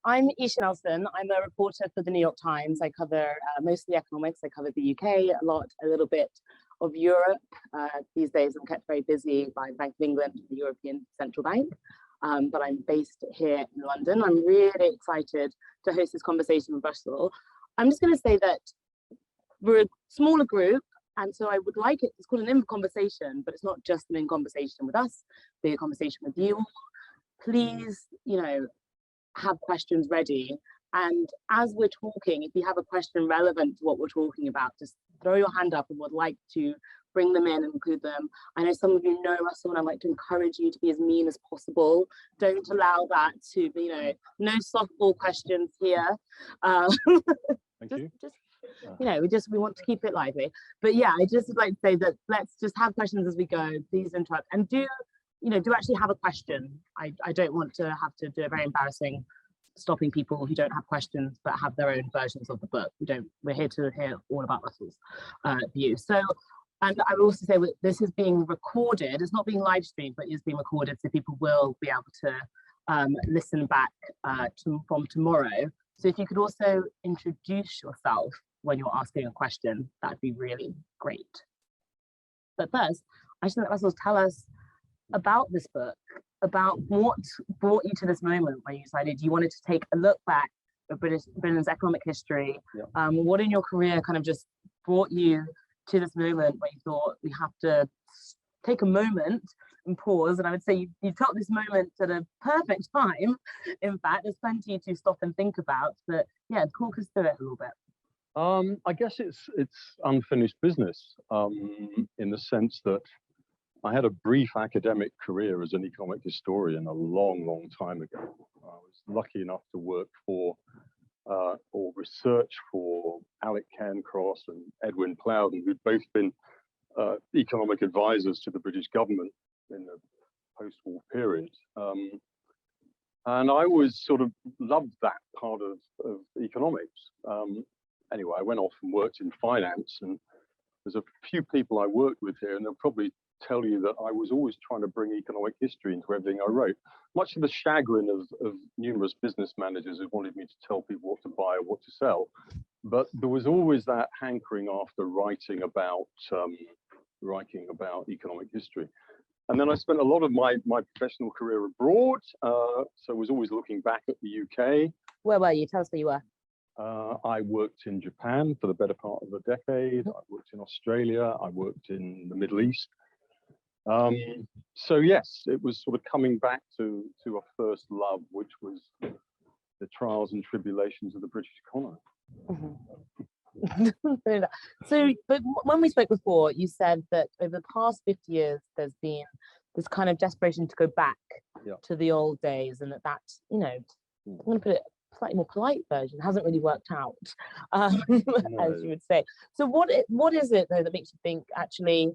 I'm Eshe Nelson. I'm a reporter for the New York Times. I cover mostly economics. I cover the UK a little bit of Europe. These days I'm kept very busy by Bank of England, the European Central Bank, but I'm based here in London. I'm really excited to host this conversation with Russell. I'm just going to say that we're a smaller group, and so I would like it's called an in conversation, but it's not just an in conversation with us, be a conversation with you. Please, have questions ready. And as we're talking, if you have a question relevant to what we're talking about, just throw your hand up and would like to bring them in and include them. I know some of you know Russell, and I'd like to encourage you to be as mean as possible. Don't allow that to be, no softball questions here. Thank you. We want to keep it lively. But yeah, I just would like to say that let's just have questions as we go. Please interrupt and do actually have a question. I don't want to have to do a very embarrassing stopping people who don't have questions but have their own versions of the book. We're here to hear all about Russell's view. So, and I will also say this is being recorded. It's not being live streamed, but it's being recorded, so people will be able to listen back from tomorrow. So if you could also introduce yourself when you're asking a question, that'd be really great. But first, I should let Russell tell us about this book, about what brought you to this moment where you decided you wanted to take a look back at Britain's economic history. Yeah. What in your career kind of just brought you to this moment where you thought we have to take a moment and pause? And I would say you took this moment at a perfect time. In fact, there's plenty to stop and think about, but yeah, talk us through it a little bit. I guess it's unfinished business in the sense that I had a brief academic career as an economic historian a long time ago. I was lucky enough to work for or research for Alec Cairncross and Edwin Plowden, who'd both been economic advisors to the British government in the post-war period. And I always sort of loved that part of economics. Anyway, I went off and worked in finance, and there's a few people I worked with here, and they'll probably tell you that I was always trying to bring economic history into everything I wrote, much to the chagrin of numerous business managers who wanted me to tell people what to buy or what to sell. But there was always that hankering after writing about economic history. And then I spent a lot of my professional career abroad, so I was always looking back at the UK. Where were you? Tell us where you were. I worked in Japan for the better part of a decade. I worked in Australia. I worked in the Middle East. So yes, it was sort of coming back to a first love, which was the trials and tribulations of the British economy. Mm-hmm. So, but when we spoke before, you said that over the past 50 years, there's been this kind of desperation to go back to the old days, and that's, I'm going to put it slightly more polite version, hasn't really worked out, as you would say. So what is it though that makes you think actually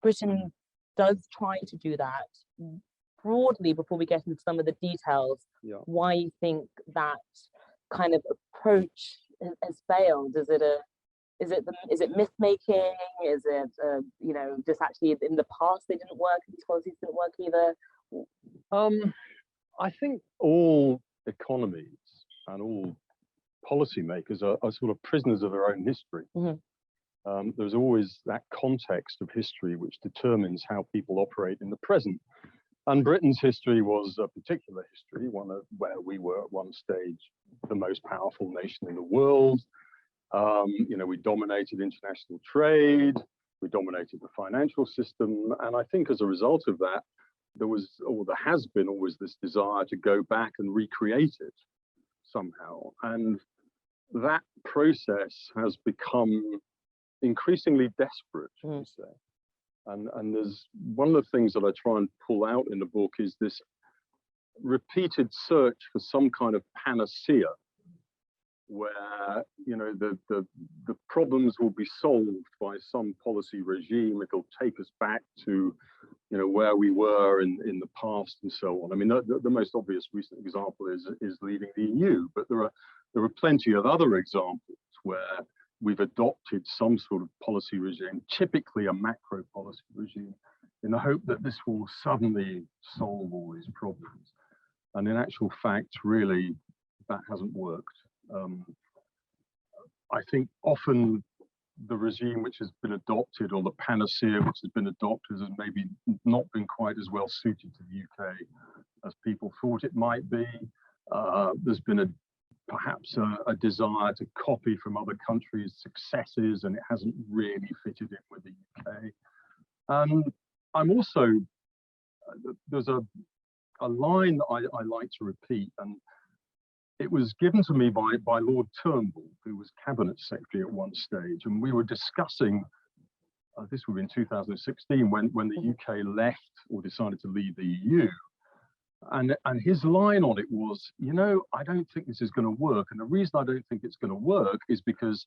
Britain does try to do that broadly before we get into some of the details? Why you think that kind of approach has failed? Is it myth making? Is it just actually in the past they didn't work, these policies didn't work either? I think all economies and all policymakers are sort of prisoners of their own history. Mm-hmm. There's always that context of history which determines how people operate in the present. And Britain's history was a particular history, one of where we were at one stage the most powerful nation in the world. We dominated international trade, we dominated the financial system, and I think as a result of that, there has been always this desire to go back and recreate it somehow. And that process has become increasingly desperate, shall we say. And there's one of the things that I try and pull out in the book is this repeated search for some kind of panacea where, the problems will be solved by some policy regime. It'll take us back to, where we were in the past and so on. I mean, the most obvious recent example is leaving the EU, but there are plenty of other examples where we've adopted some sort of policy regime, typically a macro policy regime, in the hope that this will suddenly solve all these problems. And in actual fact, really, that hasn't worked. I think often the regime which has been adopted, or the panacea which has been adopted, has maybe not been quite as well suited to the UK as people thought it might be. There's been perhaps a desire to copy from other countries' successes, and it hasn't really fitted in with the UK. I'm also, there's a line that I like to repeat, and it was given to me by Lord Turnbull, who was Cabinet Secretary at one stage, and we were discussing, this would be in 2016, when the UK left or decided to leave the EU. And his line on it was, I don't think this is going to work. And the reason I don't think it's going to work is because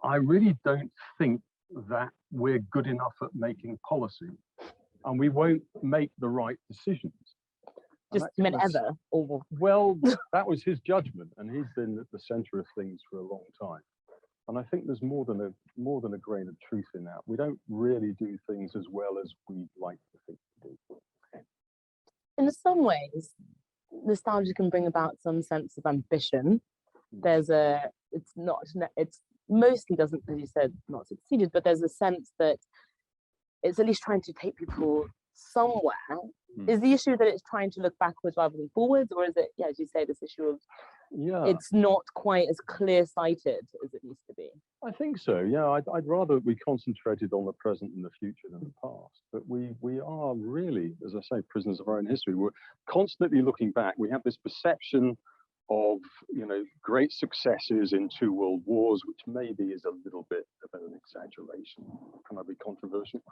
I really don't think that we're good enough at making policy, and we won't make the right decisions. Just meant ever? Or... Well, that was his judgment, and he's been at the centre of things for a long time. And I think there's more than a grain of truth in that. We don't really do things as well as we'd like to think we do. In some ways, nostalgia can bring about some sense of ambition. It's mostly doesn't, as you said, not succeeded, but there's a sense that it's at least trying to take people somewhere. Is the issue that it's trying to look backwards rather than forwards, or is it, as you say, this issue of it's not quite as clear-sighted as it used to be? I think so. Yeah, I'd rather we concentrated on the present and the future than the past. But we are really, as I say, prisoners of our own history. We're constantly looking back. We have this perception of great successes in 2 world wars, which maybe is a little bit of an exaggeration. Can I be controversial?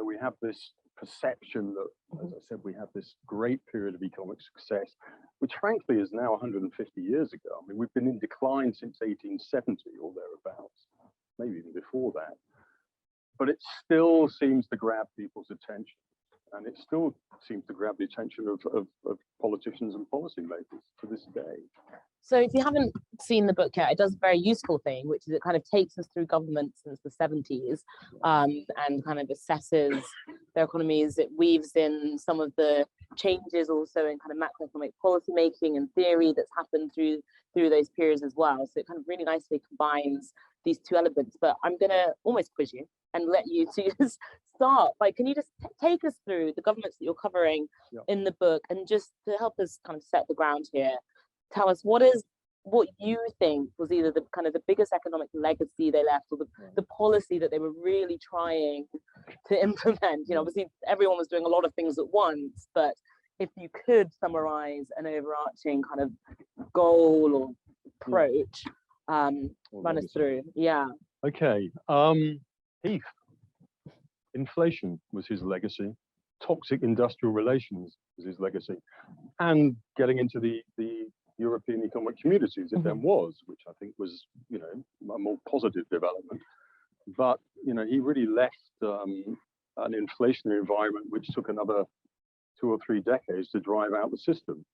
We have this perception that, as I said, we have this great period of economic success, which frankly is now 150 years ago. I mean, we've been in decline since 1870 or thereabouts, maybe even before that. But it still seems to grab people's attention. And it still seems to grab the attention of politicians and policymakers to this day. So if you haven't seen the book yet, it does a very useful thing, which is it kind of takes us through government since the 70s and kind of assesses their economies. It weaves in some of the changes also in kind of macroeconomic policymaking and theory that's happened through those periods as well. So it kind of really nicely combines these 2 elements. But I'm going to almost quiz you and let you to start. Can you just take us through the governments that you're covering in the book, and just to help us kind of set the ground here, tell us what you think was either the kind of the biggest economic legacy they left, or the policy that they were really trying to implement. Obviously everyone was doing a lot of things at once, but if you could summarize an overarching kind of goal or approach, run us through. Okay. Heath. Inflation was his legacy. Toxic industrial relations was his legacy. And getting into the European economic communities, if there was, which I think was, a more positive development. But, he really left an inflationary environment which took another 2 or 3 decades to drive out the system.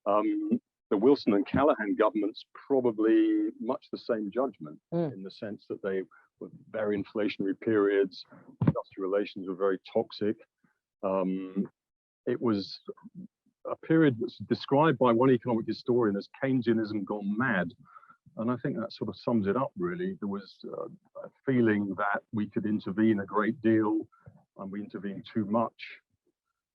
The Wilson and Callaghan governments probably much the same judgment in the sense that they were very inflationary periods. Industrial relations were very toxic. It was a period that's described by one economic historian as Keynesianism gone mad. And I think that sort of sums it up, really. There was a feeling that we could intervene a great deal, and we intervened too much.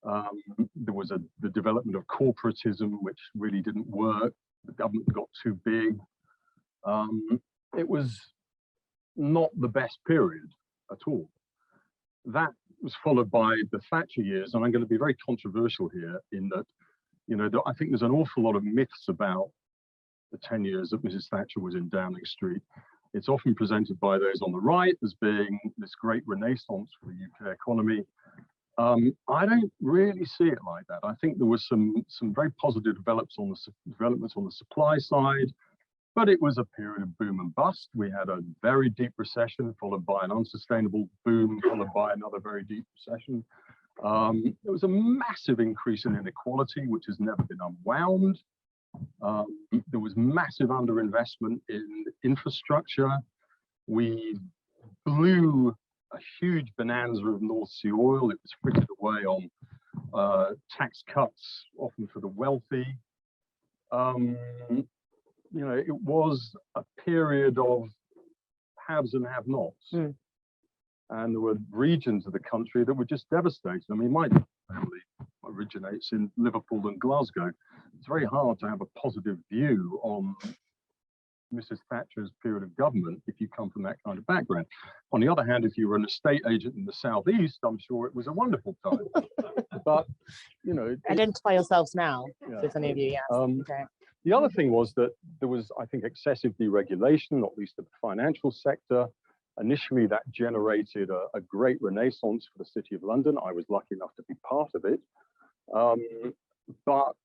There was the development of corporatism, which really didn't work. The government got too big. It was not the best period at all. That was followed by the Thatcher years, and I'm going to be very controversial here in that, I think there's an awful lot of myths about the 10 years that Mrs. Thatcher was in Downing Street. It's often presented by those on the right as being this great renaissance for the UK economy. I don't really see it like that. I think there was some very positive developments on the supply side, but it was a period of boom and bust. We had a very deep recession followed by an unsustainable boom followed by another very deep recession. There was a massive increase in inequality, which has never been unwound. There was massive underinvestment in infrastructure. We blew a huge bonanza of North Sea oil. It was frittered away on tax cuts, often for the wealthy. it was a period of haves and have-nots. And there were regions of the country that were just devastated. I mean, my family originates in Liverpool and Glasgow. It's very hard to have a positive view on Mrs. Thatcher's period of government if you come from that kind of background. On the other hand, if you were an estate agent in the southeast, I'm sure it was a wonderful time. But, identify yourselves now, yeah. if any of you, yes. Okay. The other thing was that there was, I think, excessive deregulation, not least of the financial sector. Initially, that generated a great renaissance for the City of London. I was lucky enough to be part of it. But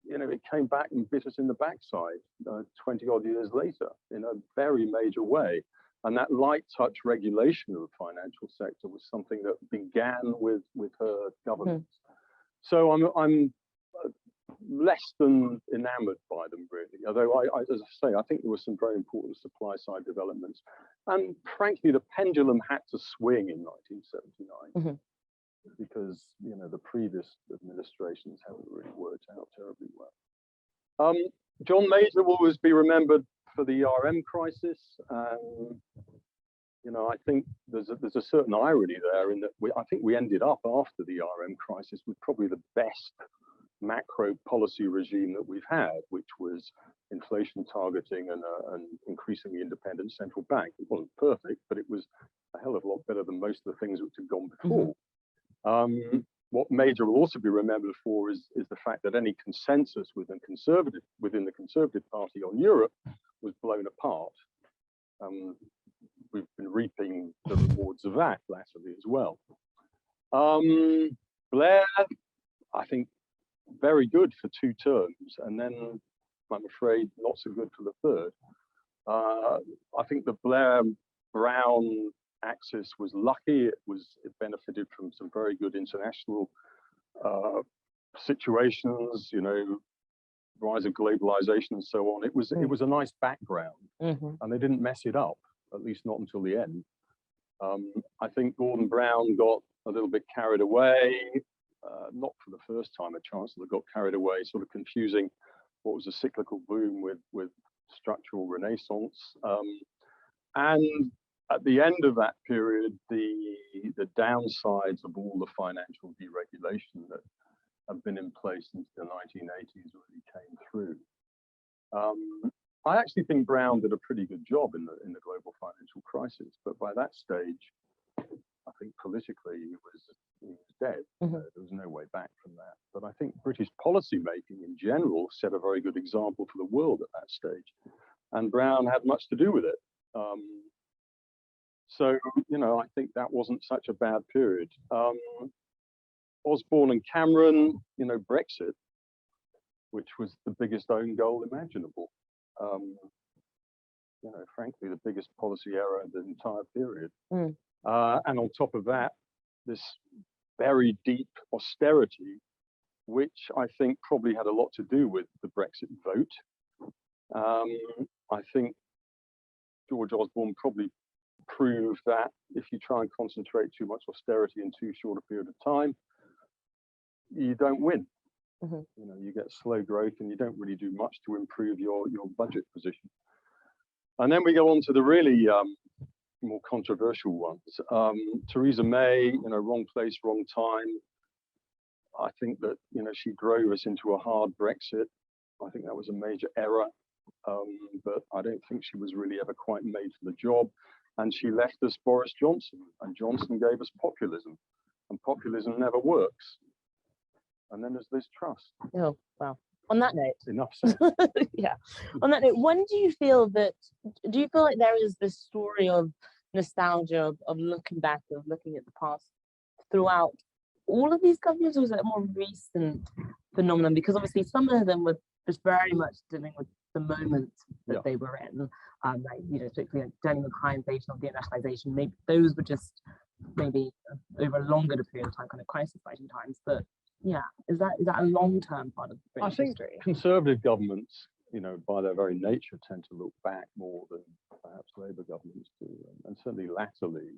it came back and bit us in the backside 20 odd years later in a very major way. And that light touch regulation of the financial sector was something that began with her governance. So I'm less than enamored by them, really. Although, as I say, I think there were some very important supply side developments. And frankly, the pendulum had to swing in 1979 because, the previous administrations haven't really worked out terribly well. John Major will always be remembered for the ERM crisis. I think there's a certain irony there in that I think we ended up after the ERM crisis with probably the best macro policy regime that we've had, which was inflation targeting and an increasingly independent central bank. It wasn't perfect, but it was a hell of a lot better than most of the things which had gone before. What Major will also be remembered for is the fact that any consensus within the Conservative Party on Europe was blown apart. We've been reaping the rewards of that latterly as well. Blair, I think, very good for 2 terms, and then I'm afraid not so good for the third. I think the Blair-Brown axis was lucky. It benefited from some very good international situations, rise of globalization and so on. It was a nice background, and they didn't mess it up, at least not until the end. I think Gordon Brown got a little bit carried away. Not for the first time, a chancellor got carried away, sort of confusing what was a cyclical boom with structural renaissance. And at the end of that period, the downsides of all the financial deregulation that have been in place since the 1980s really came through. I actually think Brown did a pretty good job in the global financial crisis, but by that stage, I think politically he was dead. There was no way back from that. But I think British policy making in general set a very good example for the world at that stage, and Brown had much to do with it. So I think that wasn't such a bad period. Osborne and Cameron, Brexit, which was the biggest own goal imaginable. Frankly, the biggest policy error of the entire period. And on top of that, this very deep austerity, which I think probably had a lot to do with the Brexit vote. I think George Osborne probably proved that if you try and concentrate too much austerity in too short a period of time, you don't win. You get slow growth and you don't really do much to improve your budget position. And then we go on to the really more controversial ones. Theresa May, wrong place, wrong time. I think that, she drove us into a hard Brexit. I think that was a major error, but I don't think she was really ever quite made for the job. And she left us Boris Johnson, and Johnson gave us populism, and populism never works. And then there's this trust. Oh, wow. On that note, enough said. Yeah. On that note, do you feel like there is this story of nostalgia, of looking back, of looking at the past throughout all of these governments, or was it a more recent phenomenon? Because obviously some of them were just very much dealing with the moment that they were in, particularly dealing with high inflation or de-nationalization. Maybe those were just over a longer period of time, kind of crisis fighting times. But yeah, is that a long-term part of British history? Conservative governments, by their very nature, tend to look back more than perhaps Labour governments do, and certainly latterly,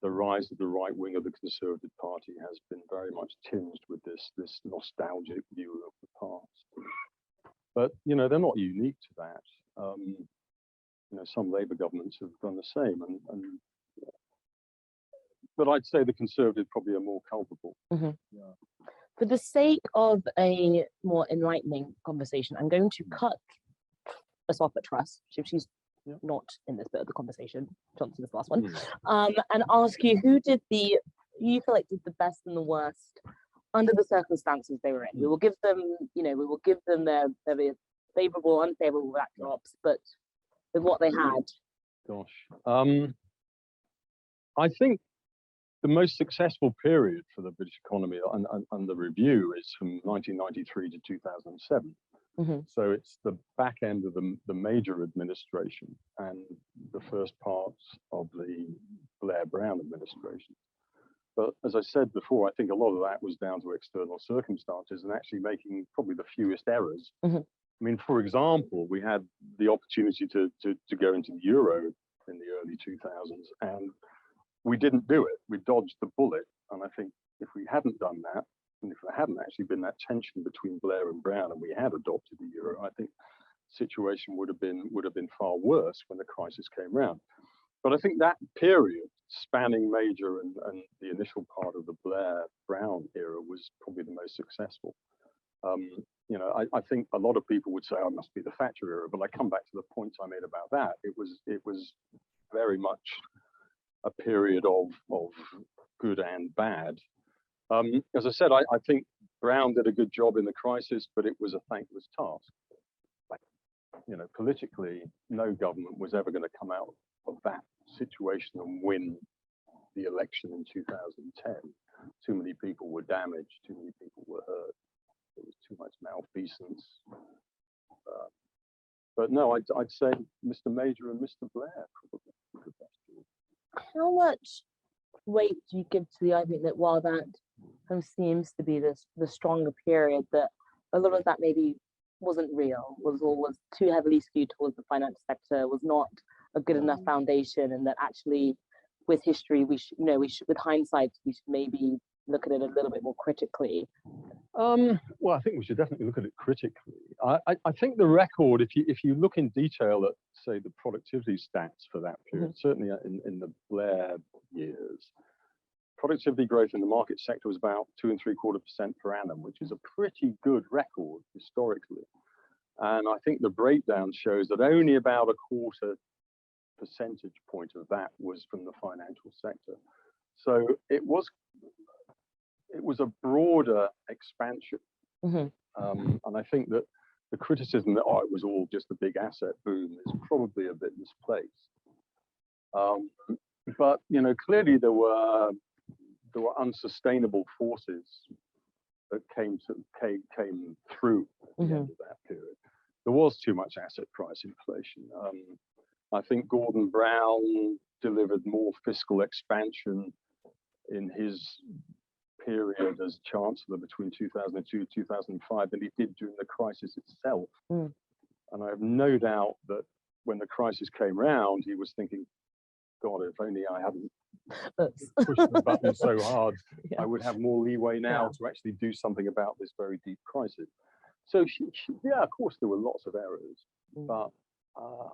the rise of the right wing of the Conservative Party has been very much tinged with this nostalgic view of the past. But, you know, they're not unique to that. You know, some Labour governments have done the same. But I'd say the Conservatives probably are more culpable. Mhm. Yeah. For the sake of a more enlightening conversation, I'm going to cut us off at Truss, so she's not in this bit of the conversation. Johnson's the last one. And ask you, who you feel like did the best and the worst under the circumstances they were in? We will give them, you know, we will give them their favourable, unfavourable backdrops, but with what they had. Gosh. I think the most successful period for the British economy and the review is from 1993 to 2007. So it's the back end of the Major administration and the first parts of the Blair-Brown administration. But as I said before, I think a lot of that was down to external circumstances and actually making probably the fewest errors. I mean, for example, we had the opportunity to go into the euro in the early 2000s, and we didn't do it. We dodged the bullet. And I think if we hadn't done that, and if there hadn't actually been that tension between Blair and Brown, and we had adopted the euro, I think the situation would have been far worse when the crisis came round. But I think that period, spanning Major and the initial part of the Blair-Brown era, was probably the most successful. You know, I think a lot of people would say, "Oh, it must be the Thatcher era," but I come back to the points I made about that. It was very much a period of good and bad. As I said, I think Brown did a good job in the crisis, but it was a thankless task. Like, you know, politically, no government was ever going to come out of that situation and win the election in 2010. Too many people were damaged, too many people were hurt. There was too much malfeasance. But no, I'd say Mr. Major and Mr. Blair probably the best. How much weight do you give to the argument that while that kind of seems to be the stronger period, that a lot of that maybe wasn't real, was too heavily skewed towards the finance sector, was not a good enough foundation, and that actually with history we should with hindsight we should maybe look at it a little bit more critically? Well, I think we should definitely look at it critically. I think the record, if you look in detail at, say, the productivity stats for that period, certainly in the Blair years, productivity growth in the market sector was about 2.75% per annum, which is a pretty good record historically. And I think the breakdown shows that only about a quarter percentage point of that was from the financial sector. So it was a broader expansion. And I think that the criticism that, it was all just a big asset boom is probably a bit misplaced. But, you know, clearly there were unsustainable forces that came through at the end of that period. There was too much asset price inflation. I think Gordon Brown delivered more fiscal expansion in his period as Chancellor between 2002 and 2005 than he did during the crisis itself. And I have no doubt that when the crisis came round, he was thinking, God, if only I hadn't pushed the button so hard, I would have more leeway now to actually do something about this very deep crisis. So, yeah, of course, there were lots of errors, but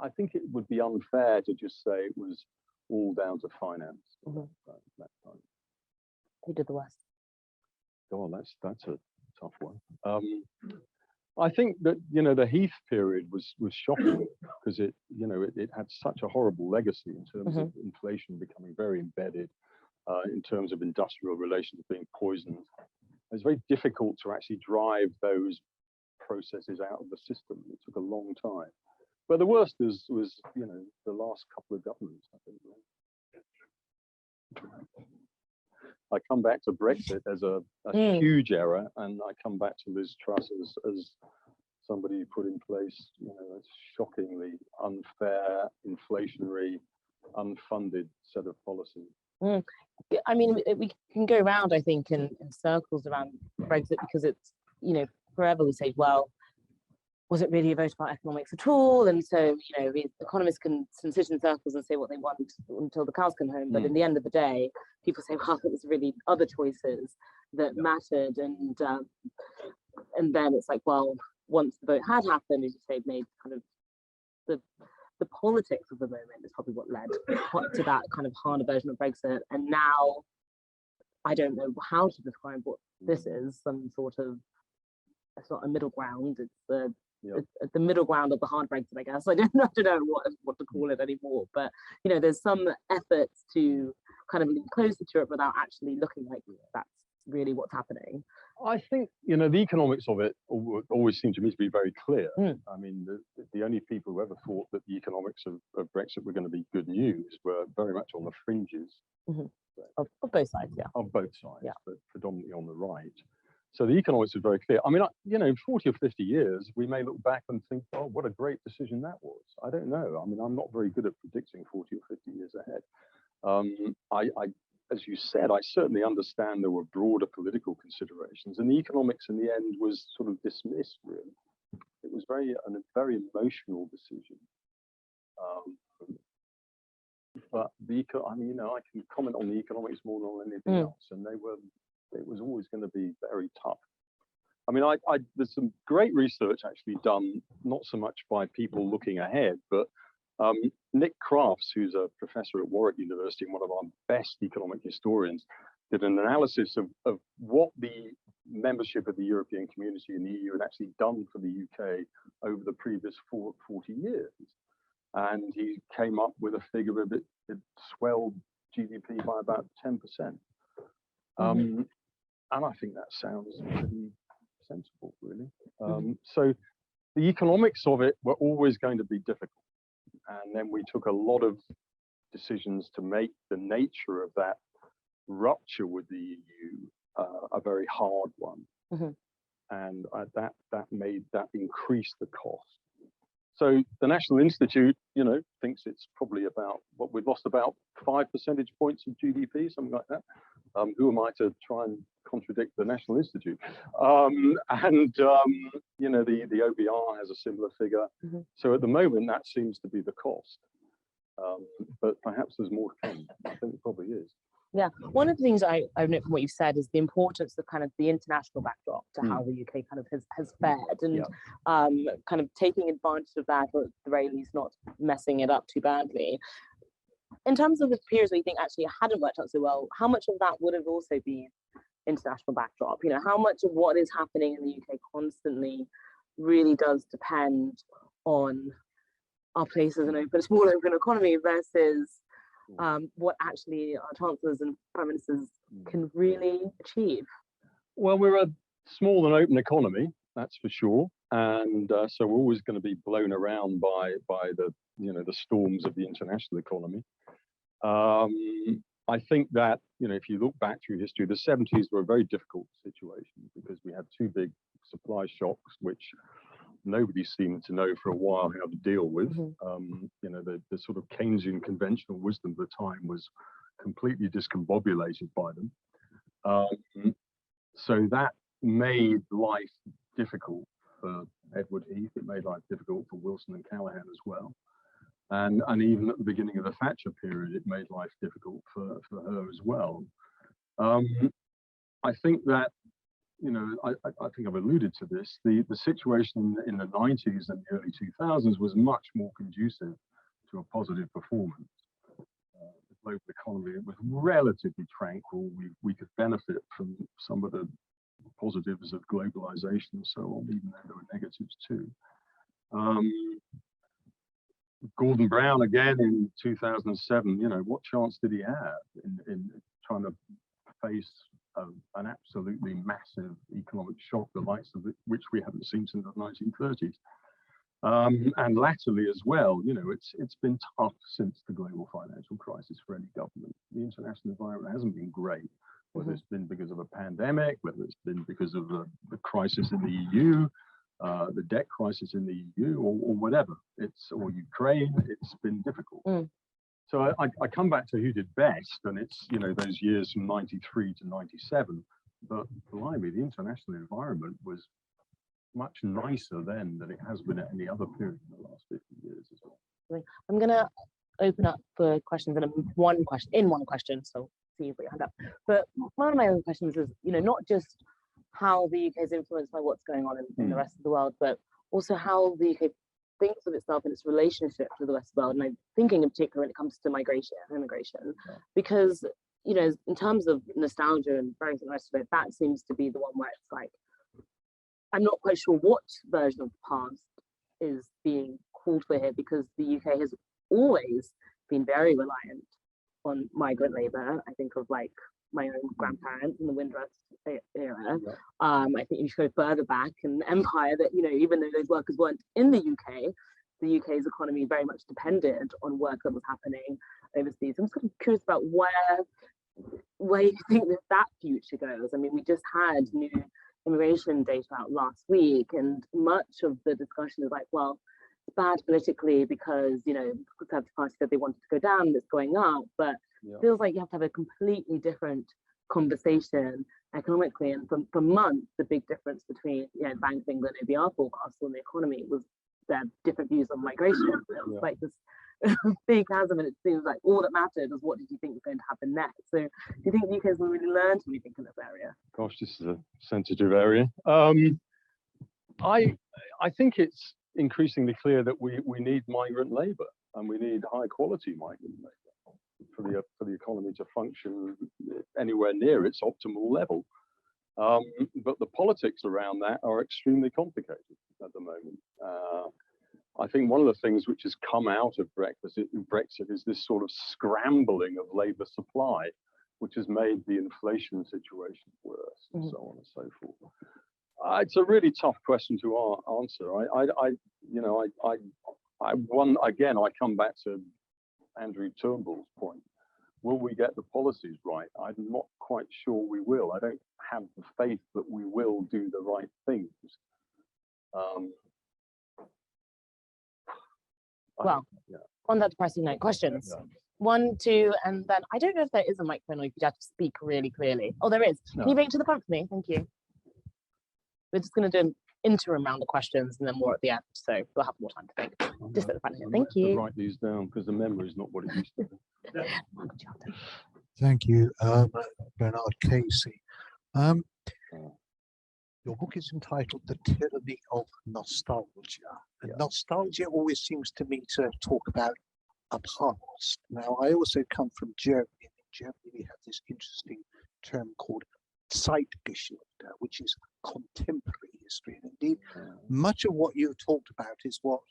I think it would be unfair to just say it was all down to finance. That time. Who did the worst? God, that's a tough one. I think that, you know, the Heath period was shocking because it had such a horrible legacy in terms of inflation becoming very embedded, in terms of industrial relations being poisoned. It's very difficult to actually drive those processes out of the system. It took a long time. But the worst was you know, the last couple of governments, I think. I come back to Brexit as a huge error, and I come back to Liz Truss as somebody who put in place, you know, a shockingly unfair, inflationary, unfunded set of policies. I mean, we can go around, I think, in circles around Brexit, because it's, you know, forever we say, well, was it really a vote about economics at all? And so, you know, economists can sit in circles and say what they want until the cows come home. But in the end of the day, people say, well, it was really other choices that mattered. And And then it's like, well, once the vote had happened, as you say, made kind of the politics of the moment is probably what led to that kind of harder version of Brexit. And now I don't know how to describe what this is, some sort of, it's not a middle ground, it's the middle ground of the hard Brexit, I guess. I don't know what to call it anymore, but you know, there's some efforts to kind of lean closer to it without actually looking like that's really what's happening. I think, you know, the economics of it always seem to me to be very clear. I mean, the only people who ever thought that the economics of Brexit were going to be good news were very much on the fringes. Of both sides, Of both sides, but predominantly on the right. So the economics are very clear. I mean, you know, 40 or 50 years, we may look back and think, oh, what a great decision that was. I don't know. I mean, I'm not very good at predicting 40 or 50 years ahead. As you said, I certainly understand there were broader political considerations, and the economics in the end was sort of dismissed, really. It was a very emotional decision. But I mean, you know, I can comment on the economics more than anything else, and it was always going to be very tough. I mean, there's some great research actually done, not so much by people looking ahead, but Nick Crafts, who's a professor at Warwick University and one of our best economic historians, did an analysis of what the membership of the European community and the EU had actually done for the UK over the previous 40 years. And he came up with a figure that it swelled GDP by about 10%. And I think that sounds pretty sensible, really. So the economics of it were always going to be difficult. And then we took a lot of decisions to make the nature of that rupture with the EU a very hard one. And that increased the cost. So the National Institute, you know, thinks it's probably about what we've lost about 5 percentage points of GDP, something like that. Who am I to try and contradict the National Institute? You know, the OBR has a similar figure. So at the moment, that seems to be the cost. But perhaps there's more to come. I think it probably is. Yeah, one of the things I know from what you've said is the importance of kind of the international backdrop to how the UK kind of has fared, and kind of taking advantage of that, or at the very least not messing it up too badly. In terms of the periods where you think actually it hadn't worked out so well, how much of that would have also been international backdrop? You know, how much of what is happening in the UK constantly really does depend on our place as an small open economy versus what actually our chancellors and prime ministers can really achieve? Well, we're a small and open economy, that's for sure, and so we're always going to be blown around by the the storms of the international economy. I think that if you look back through history, the 70s were a very difficult situation because we had two big supply shocks, which nobody seemed to know for a while how to deal with. The sort of Keynesian conventional wisdom of the time was completely discombobulated by them. So that made life difficult for Edward Heath. It made life difficult for Wilson and Callaghan as well. And even at the beginning of the Thatcher period, it made life difficult for her as well. I think that, I think I've alluded to this, the situation in the 90s and the early 2000s was much more conducive to a positive performance. The global economy was relatively tranquil. We could benefit from some of the positives of globalization and so on, even though there were negatives too. Gordon Brown again in 2007, what chance did he have in trying to face an absolutely massive economic shock, the likes of which we haven't seen since the 1930s? And latterly as well, it's been tough since the global financial crisis for any government. The international environment hasn't been great, whether it's been because of a pandemic, whether it's been because of the crisis in the EU, the debt crisis in the EU, or whatever, or Ukraine. It's been difficult. So I come back to who did best, and it's those years from 93 to 97. But blimey, the international environment was much nicer then than it has been at any other period in the last 50 years as well. I'm gonna open up for questions in one question. So see if we hand up. But one of my other questions is, not just how the UK is influenced by what's going on in the rest of the world, but also how the UK thinks of itself and its relationship to the rest of the world. And I'm thinking in particular when it comes to migration and immigration, because, you know, in terms of nostalgia and various the rest of it, that seems to be the one where it's like, I'm not quite sure what version of the past is being called for here, because the UK has always been very reliant on migrant labor. I think of like my own grandparents in the Windrush era. I think you should go further back in the empire, that, you know, even though those workers weren't in the UK's economy very much depended on work that was happening overseas. I'm sort of curious about where you think that future goes. I mean, we just had new immigration data out last week, and much of the discussion is like, well, it's bad politically because, you know, the Conservative Party said they wanted to go down, it's going up, but it feels like you have to have a completely different conversation economically. And for months, the big difference between, you know, Bank of England OBR forecasts on the economy was their different views on migration. It was like this big chasm, and it seems like all that mattered was what did you think was going to happen next. So do you think the UK has really learned anything in this area? Gosh, this is a sensitive area. I think it's increasingly clear that we need migrant labour, and we need high quality migrant labour for the economy to function anywhere near its optimal level. But the politics around that are extremely complicated at the moment. I think one of the things which has come out of Brexit is this sort of scrambling of labour supply, which has made the inflation situation worse, and so on and so forth. It's a really tough question to answer. I come back to Andrew Turnbull's point. Will we get the policies right? I'm not quite sure we will. I don't have the faith that we will do the right things. On that depressing note, questions. 1, 2, and then I don't know if there is a microphone or if you have to speak really clearly. Oh, there is. Can you bring it to the front for me? Thank you. We're just going to do an interim round of questions and then more at the end, so we'll have more time to think. Just at the front here. Thank you. Write these down because the memory is not what it used to be. Thank you, Bernard Casey. Your book is entitled The Tyranny of Nostalgia. And nostalgia always seems to me to talk about a past. Now, I also come from Germany. In Germany, we have this interesting term called Zeitgeschichte, which is contemporary history. And indeed, much of what you talked about is what,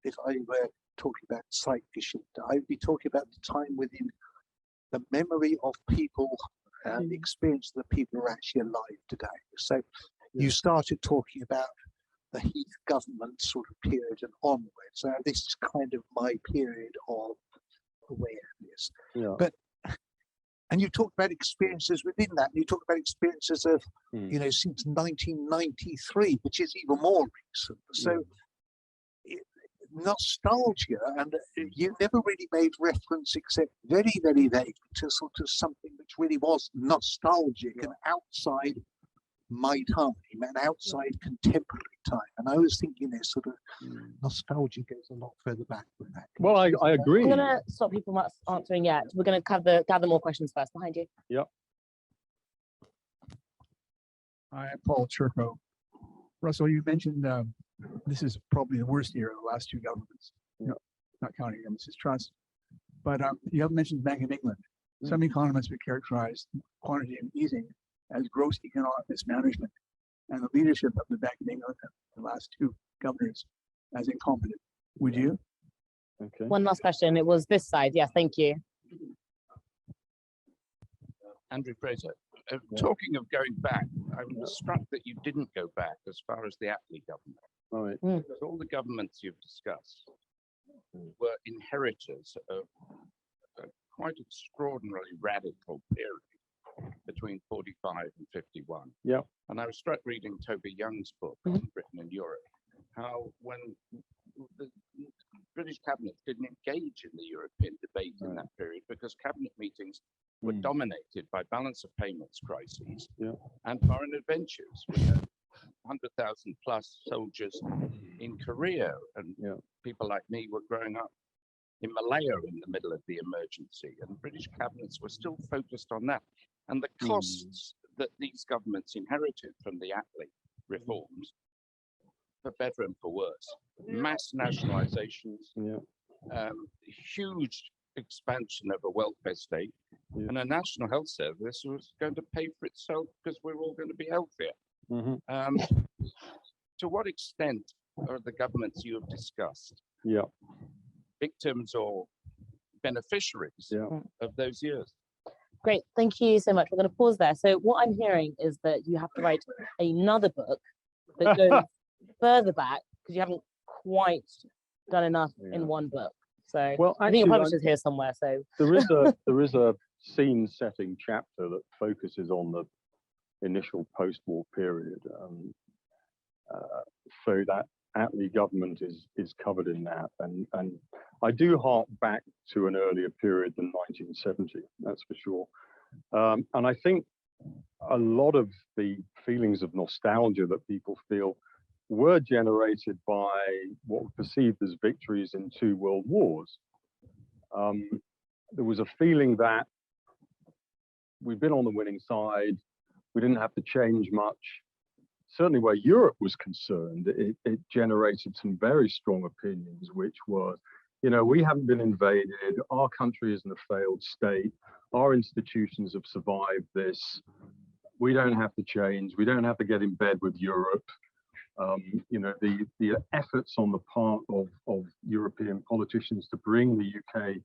if I were talking about Zeitgeschichte, I would be talking about the time within the memory of people and the experience of the people who are actually alive today. So you started talking about the Heath government sort of period and onwards. So this is kind of my period of awareness. And you talked about experiences within that. And you talked about experiences of, you know, since 1993, which is even more recent. So nostalgia, and you never really made reference except very, very vague to sort of something which really was nostalgic and outside my time and outside contemporary time. And I was thinking this sort of nostalgia goes a lot further back than that. Well, I agree. I'm going to stop people from answering yet. We're going to gather more questions first. Behind you. Yep. Hi, Paul Churko. Russell, you mentioned this is probably the worst year of the last two governments, not counting Mrs. Truss. But you haven't mentioned Bank of England. Some economists would characterize quantitative easing as gross economic mismanagement, and the leadership of the Bank of England, the last two governors, as incompetent. Would you? Okay. One last question. It was this side. Yes, thank you. Andrew Fraser. Talking of going back, I was struck that you didn't go back as far as the Attlee government. Right. Because all the governments you've discussed were inheritors of a quite extraordinarily radical period between 45 and 51. Yeah. And I was struck reading Toby Young's book on Britain and Europe, how when the British cabinet didn't engage in the European debate in that period because cabinet meetings were dominated by balance of payments crises and foreign adventures. We had 100,000 plus soldiers in Korea, and people like me were growing up in Malaya in the middle of the emergency, and British cabinets were still focused on that. And the costs that these governments inherited from the Attlee reforms, for better and for worse. Mass nationalizations, huge expansion of a welfare state, and a national health service was going to pay for itself because we're all going to be healthier. To what extent are the governments you have discussed victims or beneficiaries of those years? Great, thank you so much. We're going to pause there. So what I'm hearing is that you have to write another book that goes further back because you haven't quite done enough in one book. So well, I think your publisher's here somewhere. So there is a scene-setting chapter that focuses on the initial post-war period. So that Attlee government is covered in that, and I do hark back to an earlier period than 1970. That's for sure. And I think a lot of the feelings of nostalgia that people feel were generated by what were perceived as victories in 2 world wars. There was a feeling that we've been on the winning side, we didn't have to change much. Certainly where Europe was concerned, it generated some very strong opinions, which was, you know, we haven't been invaded, our country isn't a failed state, our institutions have survived this, we don't have to change, we don't have to get in bed with Europe. You know, the efforts on the part of European politicians to bring the UK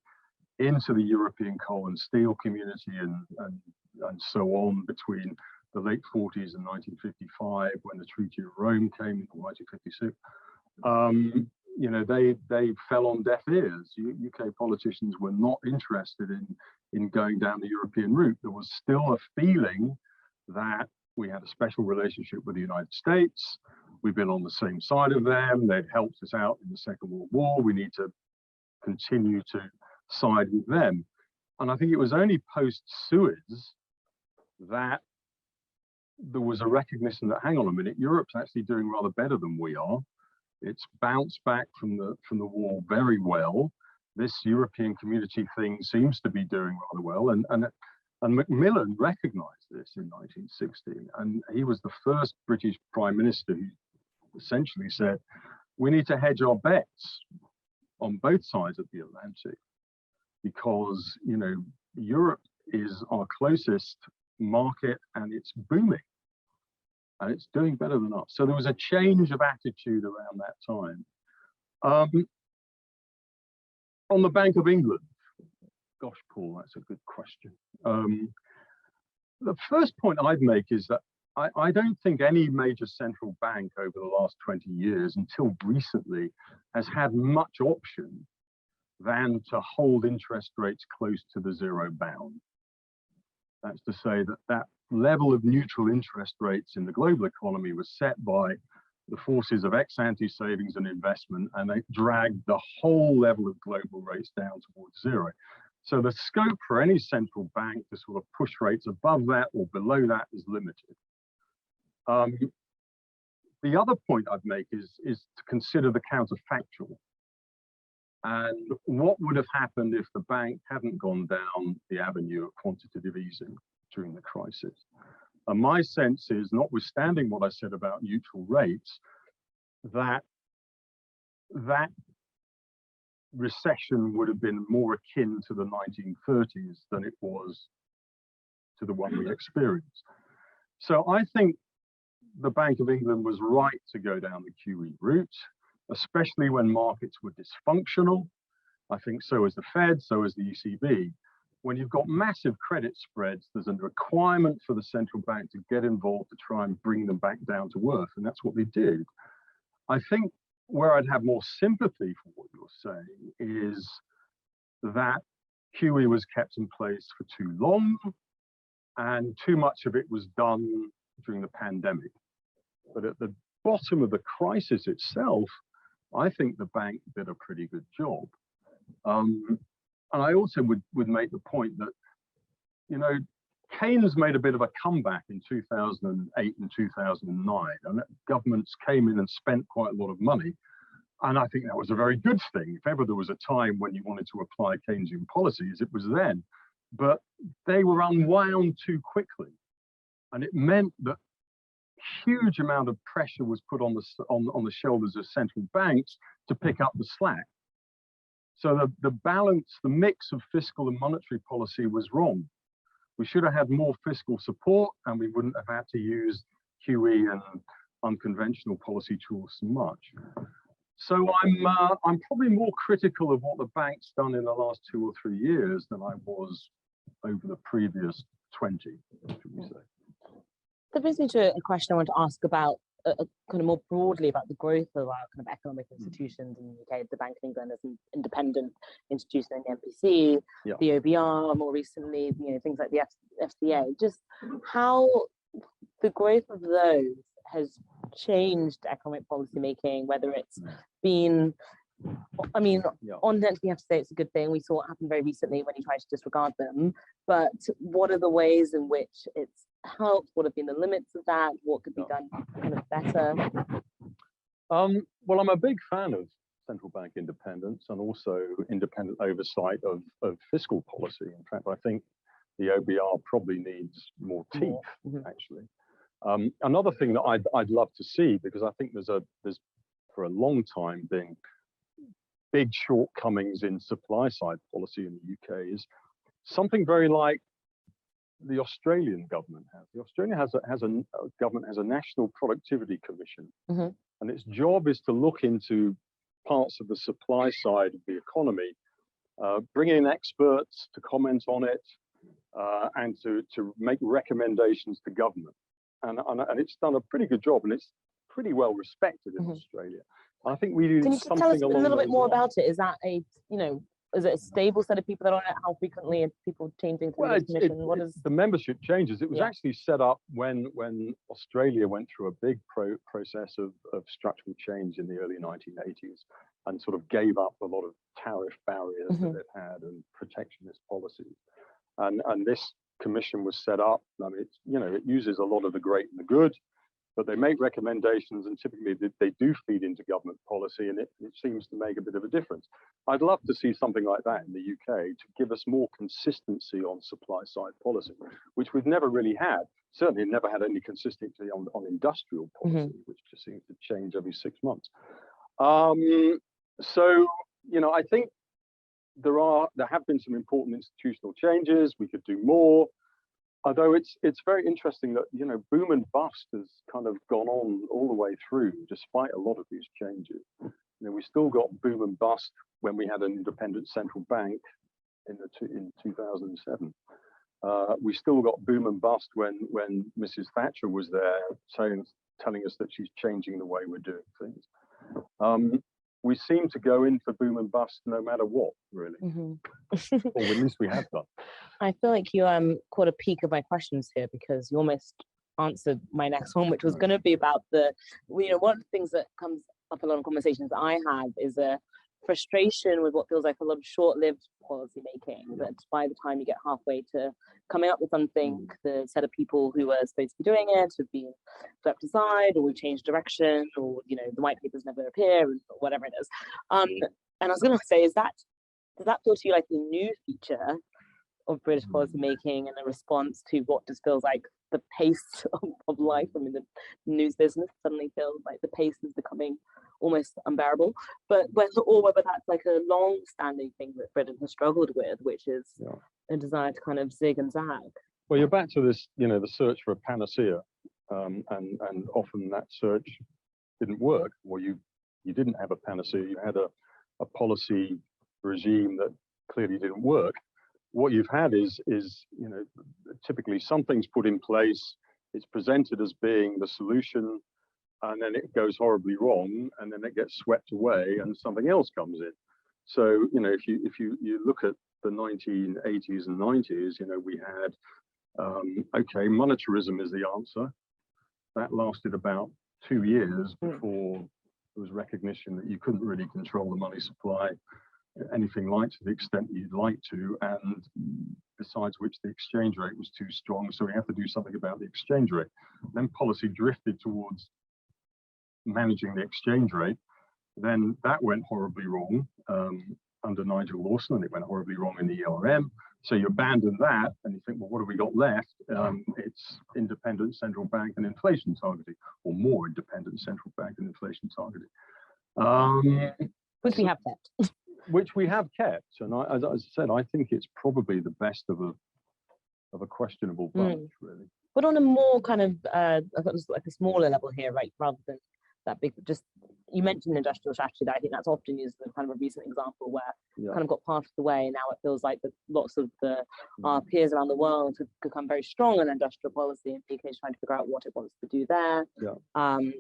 into the European coal and steel community and so on between the late 40s and 1955, when the Treaty of Rome came in 1956, you know, they fell on deaf ears. UK politicians were not interested in going down the European route. There was still a feeling that we had a special relationship with the United States. We've been on the same side of them. They'd helped us out in the Second World War. We need to continue to side with them. And I think it was only post-Suez that there was a recognition that, hang on a minute, Europe's actually doing rather better than we are. It's bounced back from the war very well. This European community thing seems to be doing rather well. And Macmillan recognized this in 1960. And he was the first British Prime Minister who essentially said, we need to hedge our bets on both sides of the Atlantic, because, you know, Europe is our closest market and it's booming and it's doing better than us. So there was a change of attitude around that time. On the Bank of England, gosh, Paul, that's a good question. The first point I'd make is that I don't think any major central bank over the last 20 years until recently has had much option than to hold interest rates close to the zero bound. That's to say that that level of neutral interest rates in the global economy was set by the forces of ex-ante savings and investment, and they dragged the whole level of global rates down towards zero. So the scope for any central bank to sort of push rates above that or below that is limited. The other point I'd make is to consider the counterfactual. And what would have happened if the bank hadn't gone down the avenue of quantitative easing during the crisis? And my sense is, notwithstanding what I said about neutral rates, that recession would have been more akin to the 1930s than it was to the one we experienced. So I think the Bank of England was right to go down the QE route, especially when markets were dysfunctional. I think so is the Fed, so is the ECB. When you've got massive credit spreads, there's a requirement for the central bank to get involved to try and bring them back down to earth, and that's what they did. I think where I'd have more sympathy for what you're saying is that QE was kept in place for too long, and too much of it was done during the pandemic. But at the bottom of the crisis itself, I think the bank did a pretty good job. And I also would make the point that, you know, Keynes made a bit of a comeback in 2008 and 2009, and governments came in and spent quite a lot of money. And I think that was a very good thing. If ever there was a time when you wanted to apply Keynesian policies, it was then. But they were unwound too quickly. And it meant that huge amount of pressure was put on the shoulders of central banks to pick up the slack. So the balance, the mix of fiscal and monetary policy was wrong. We should have had more fiscal support, and we wouldn't have had to use QE and unconventional policy tools so much. So I'm probably more critical of what the bank's done in the last 2 or 3 years than I was over the previous 20, should we say. That brings me to a question I want to ask about kind of more broadly about the growth of our kind of economic institutions in the UK. The Bank of England as an independent institution in the MPC, the OBR more recently, things like the FCA. Just how the growth of those has changed economic policy making, whether it's been, I mean, on that we have to say it's a good thing. We saw what happened very recently when you tried to disregard them, but what are the ways in which it's helped? What have been the limits of that? What could be done kind of better? Well, I'm a big fan of central bank independence and also independent oversight of fiscal policy. In fact, I think the OBR probably needs more teeth, actually. Another thing that I'd love to see, because I think there's for a long time been big shortcomings in supply side policy in the UK, is something very like the Australian government has. The Australian government has a National Productivity Commission, and its job is to look into parts of the supply side of the economy, bring in experts to comment on it, and to make recommendations to government. And it's done a pretty good job, and it's pretty well respected in Australia. I think we do. Can you just tell us a little bit more about it? Is that is it a stable set of people that are on it? How frequently are people changing through this commission? What is the membership changes? It was actually set up when Australia went through a big process of structural change in the early 1980s and sort of gave up a lot of tariff barriers that they've had and protectionist policies. And this commission was set up. I mean, it uses a lot of the great and the good, but they make recommendations, and typically they do feed into government policy, and it seems to make a bit of a difference. I'd love to see something like that in the UK to give us more consistency on supply side policy, which we've never really had. Certainly never had any consistency on industrial policy, which just seems to change every 6 months. So, I think there have been some important institutional changes. We could do more. Although it's very interesting that boom and bust has kind of gone on all the way through, despite a lot of these changes. We still got boom and bust when we had an independent central bank in 2007. We still got boom and bust when Mrs. Thatcher was there, telling us that she's changing the way we're doing things. We seem to go in for boom and bust no matter what, really. Or at least we have done. I feel like you caught a peek of my questions here, because you almost answered my next one, which was going to be about one of the things that comes up a lot of conversations I have is a frustration with what feels like a lot of short-lived policy making, that by the time you get halfway to coming up with something, the set of people who are supposed to be doing it have been swept aside, or we've changed direction, or the white papers never appear, or whatever it is. And I was going to say, does that feel to you like a new feature of British policy making, and a response to what just feels like the pace of life? I mean, the news business suddenly feels like the pace is becoming almost unbearable. But whether that's like a long-standing thing that Britain has struggled with, which is a desire to kind of zig and zag. Well, you're back to this, the search for a panacea, and often that search didn't work, or you didn't have a panacea. You had a policy regime that clearly didn't work. What you've had is typically something's put in place, it's presented as being the solution, and then it goes horribly wrong, and then it gets swept away, and something else comes in. So if you look at the 1980s and 90s, we had monetarism is the answer. That lasted about 2 years before there was recognition that you couldn't really control the money supply anything like to the extent you'd like to, and besides which the exchange rate was too strong, so we have to do something about the exchange rate. Then policy drifted towards managing the exchange rate. Then that went horribly wrong under Nigel Lawson, and it went horribly wrong in the ERM. So you abandon that and you think, well, what have we got left? It's independent central bank and inflation targeting, or more independent central bank and inflation targeting. Which we have kept. Which we have kept. And as I said, I think it's probably the best of a questionable bunch, really. But on a more kind of, like a smaller level here, right, rather than that big, just, you mentioned industrial strategy, that I think that's often used as kind of a recent example where kind of got part of the way, and now it feels like that lots of our peers around the world have become very strong on industrial policy, and the UK is trying to figure out what it wants to do there. I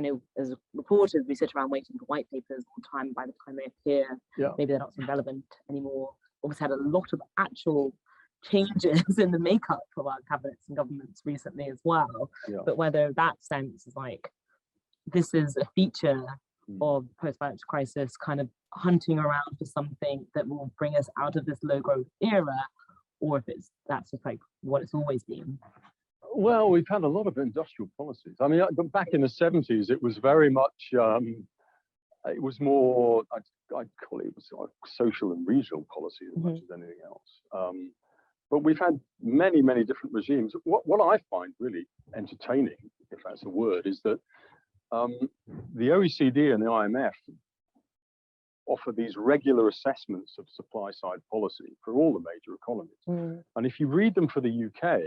know as reporters, we sit around waiting for white papers all the time. By the time they appear, maybe they're not so relevant anymore. Always had a lot of actual changes in the makeup of our cabinets and governments recently as well. But whether that sense is like, this is a feature of post-financial crisis, kind of hunting around for something that will bring us out of this low growth era, or if that's just like what it's always been. Well, we've had a lot of industrial policies. I mean, back in the 70s, it was very much, it was more, I'd call it sort of social and regional policy as much as anything else. But we've had many, many different regimes. What I find really entertaining, if that's a word, is that the OECD and the IMF offer these regular assessments of supply side policy for all the major economies. And if you read them for the UK,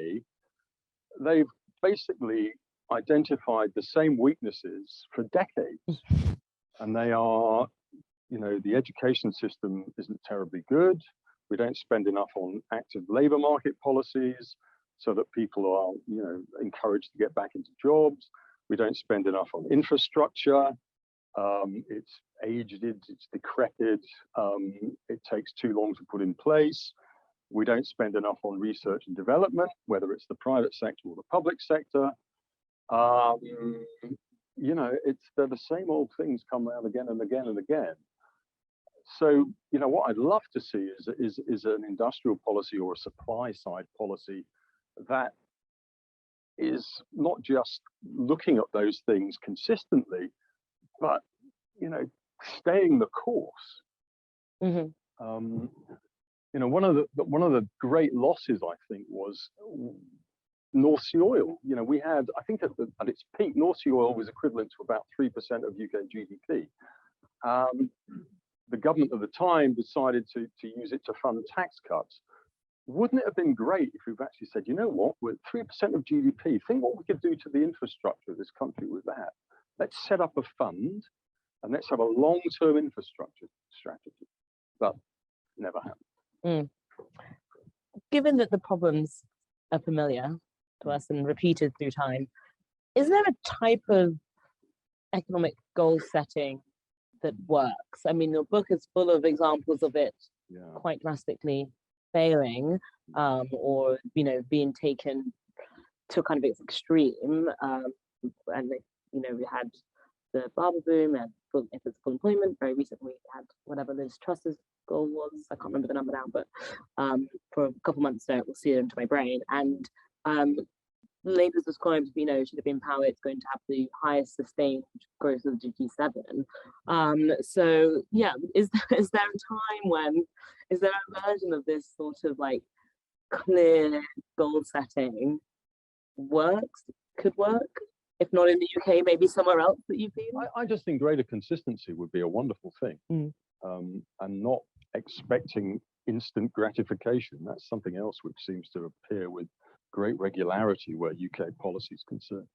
they've basically identified the same weaknesses for decades. And they are, the education system isn't terribly good. We don't spend enough on active labor market policies so that people are, encouraged to get back into jobs. We don't spend enough on infrastructure. It's aged, it's decrepit. It takes too long to put in place. We don't spend enough on research and development, whether it's the private sector or the public sector. They're the same old things come around again and again and again. So, what I'd love to see is an industrial policy or a supply side policy that is not just looking at those things consistently, but staying the course. One of the great losses, I think, was North Sea oil. We had, I think at its peak, North Sea oil was equivalent to about 3% of UK GDP. The government at the time decided to use it to fund tax cuts. Wouldn't it have been great if we've actually said, you know what, with 3% of GDP, think what we could do to the infrastructure of this country with that. Let's set up a fund and let's have a long-term infrastructure strategy. But never happened. Given that the problems are familiar to us and repeated through time, is there a type of economic goal setting that works? I mean, your book is full of examples of it quite drastically failing, or being taken to kind of its extreme. And we had the Barber boom and full employment. Very recently, we had whatever Liz Truss's goal was. I can't remember the number now, but for a couple months now, it will sear into my brain. And Labour's described, should have been power, it's going to have the highest sustained growth of the G7. So yeah, is there a time when, is there a version of this sort of like clear goal setting could work? If not in the UK, maybe somewhere else that you feel? I just think greater consistency would be a wonderful thing. And not expecting instant gratification. That's something else which seems to appear with great regularity where UK policy is concerned.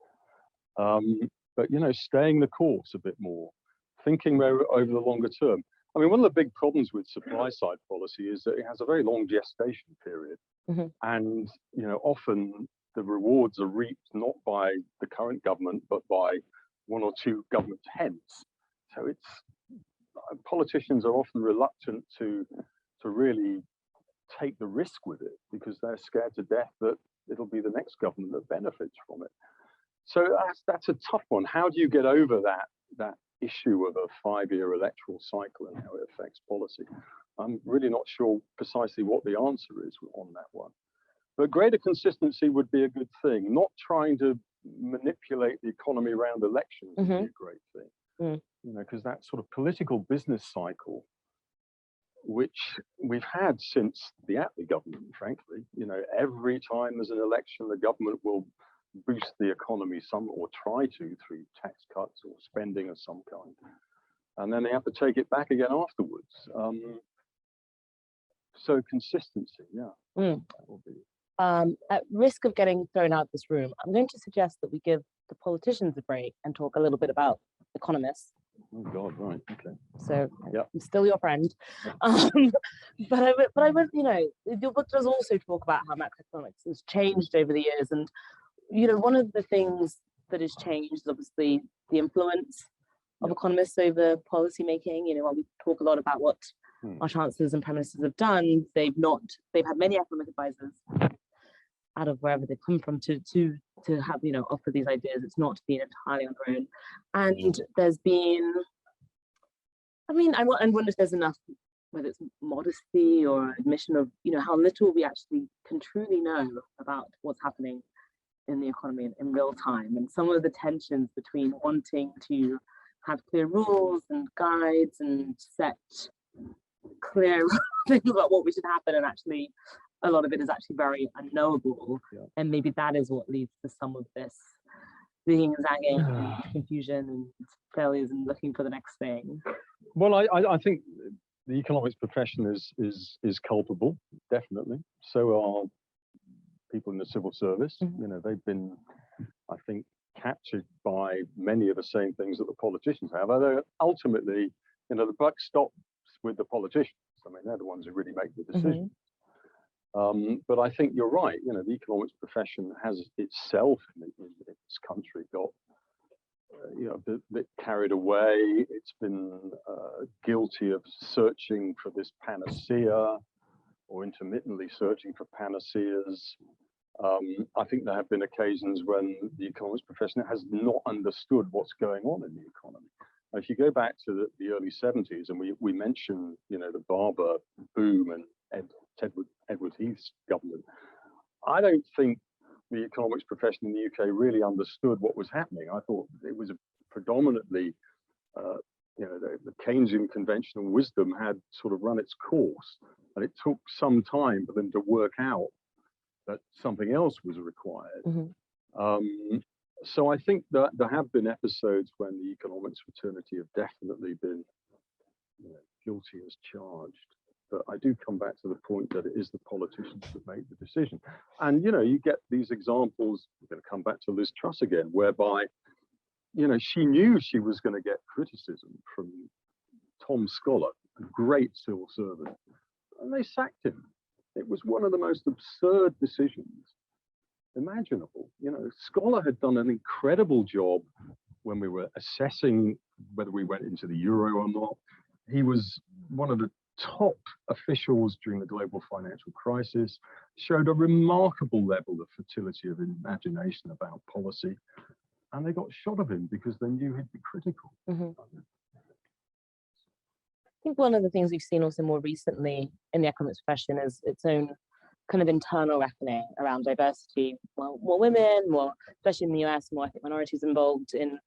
But staying the course a bit more, thinking over the longer term. I mean, one of the big problems with supply side policy is that it has a very long gestation period. And often the rewards are reaped not by the current government, but by one or two government heads. So politicians are often reluctant to really take the risk with it because they're scared to death that it'll be the next government that benefits from it. So that's a tough one. How do you get over that issue of a 5-year electoral cycle and how it affects policy? I'm really not sure precisely what the answer is on that one. But greater consistency would be a good thing. Not trying to manipulate the economy around elections would be a great thing. Because that sort of political business cycle which we've had since the Attlee government, frankly. You know, every time there's an election, the government will boost the economy some, or try to, through tax cuts or spending of some kind. And then they have to take it back again afterwards. So consistency, yeah. That will be. At risk of getting thrown out of this room, I'm going to suggest that we give the politicians a break and talk a little bit about economists. Oh God, right, okay. So Yep. I'm still your friend, but I would, you know, your book does also talk about how macroeconomics has changed over the years, and you know, one of the things that has changed is obviously the influence of economists over policy making. You know, while we talk a lot about what our chancellors and prime ministers have done, they've had many economic advisors out of wherever they come from to have, you know, offer these ideas. It's not been entirely on their own. And there's been, I mean, I wonder if there's enough, whether it's modesty or admission of, you know, how little we actually can truly know about what's happening in the economy in real time, and some of the tensions between wanting to have clear rules and guides and set clear things about what we should happen, and actually a lot of it is actually very unknowable. And maybe that is what leads to some of this being zagging and confusion and failures and looking for the next thing. Well, I think the economics profession is culpable, definitely. So are people in the civil service. You know, they've been, I think, captured by many of the same things that the politicians have. Although ultimately, you know, the buck stops with the politicians. I mean, they're the ones who really make the decisions. But I think you're right. You know, the economics profession has itself in its country got, you know, a bit carried away. It's been guilty of searching for this panacea, or intermittently searching for panaceas. I think there have been occasions when the economics profession has not understood what's going on in the economy. Now, if you go back to the early 70s, and we mentioned, you know, the Barber boom and Edward Heath's government, I don't think the economics profession in the UK really understood what was happening. I thought it was predominantly, you know, the Keynesian conventional wisdom had sort of run its course, and it took some time for them to work out that something else was required. So I think that there have been episodes when the economics fraternity have definitely been, you know, guilty as charged. But I do come back to the point that it is the politicians that make the decision. And, you know, you get these examples, we're going to come back to Liz Truss again, whereby, you know, she knew she was going to get criticism from Tom Scholar, a great civil servant, and they sacked him. It was one of the most absurd decisions imaginable. You know, Scholar had done an incredible job when we were assessing whether we went into the euro or not. He was one of the top officials during the global financial crisis, showed a remarkable level of fertility of imagination about policy, and they got shot of him because they knew he'd be critical. I think one of the things we've seen also more recently in the economics profession is its own kind of internal reckoning around diversity. Well, more women, more, especially in the US, more ethnic minorities involved in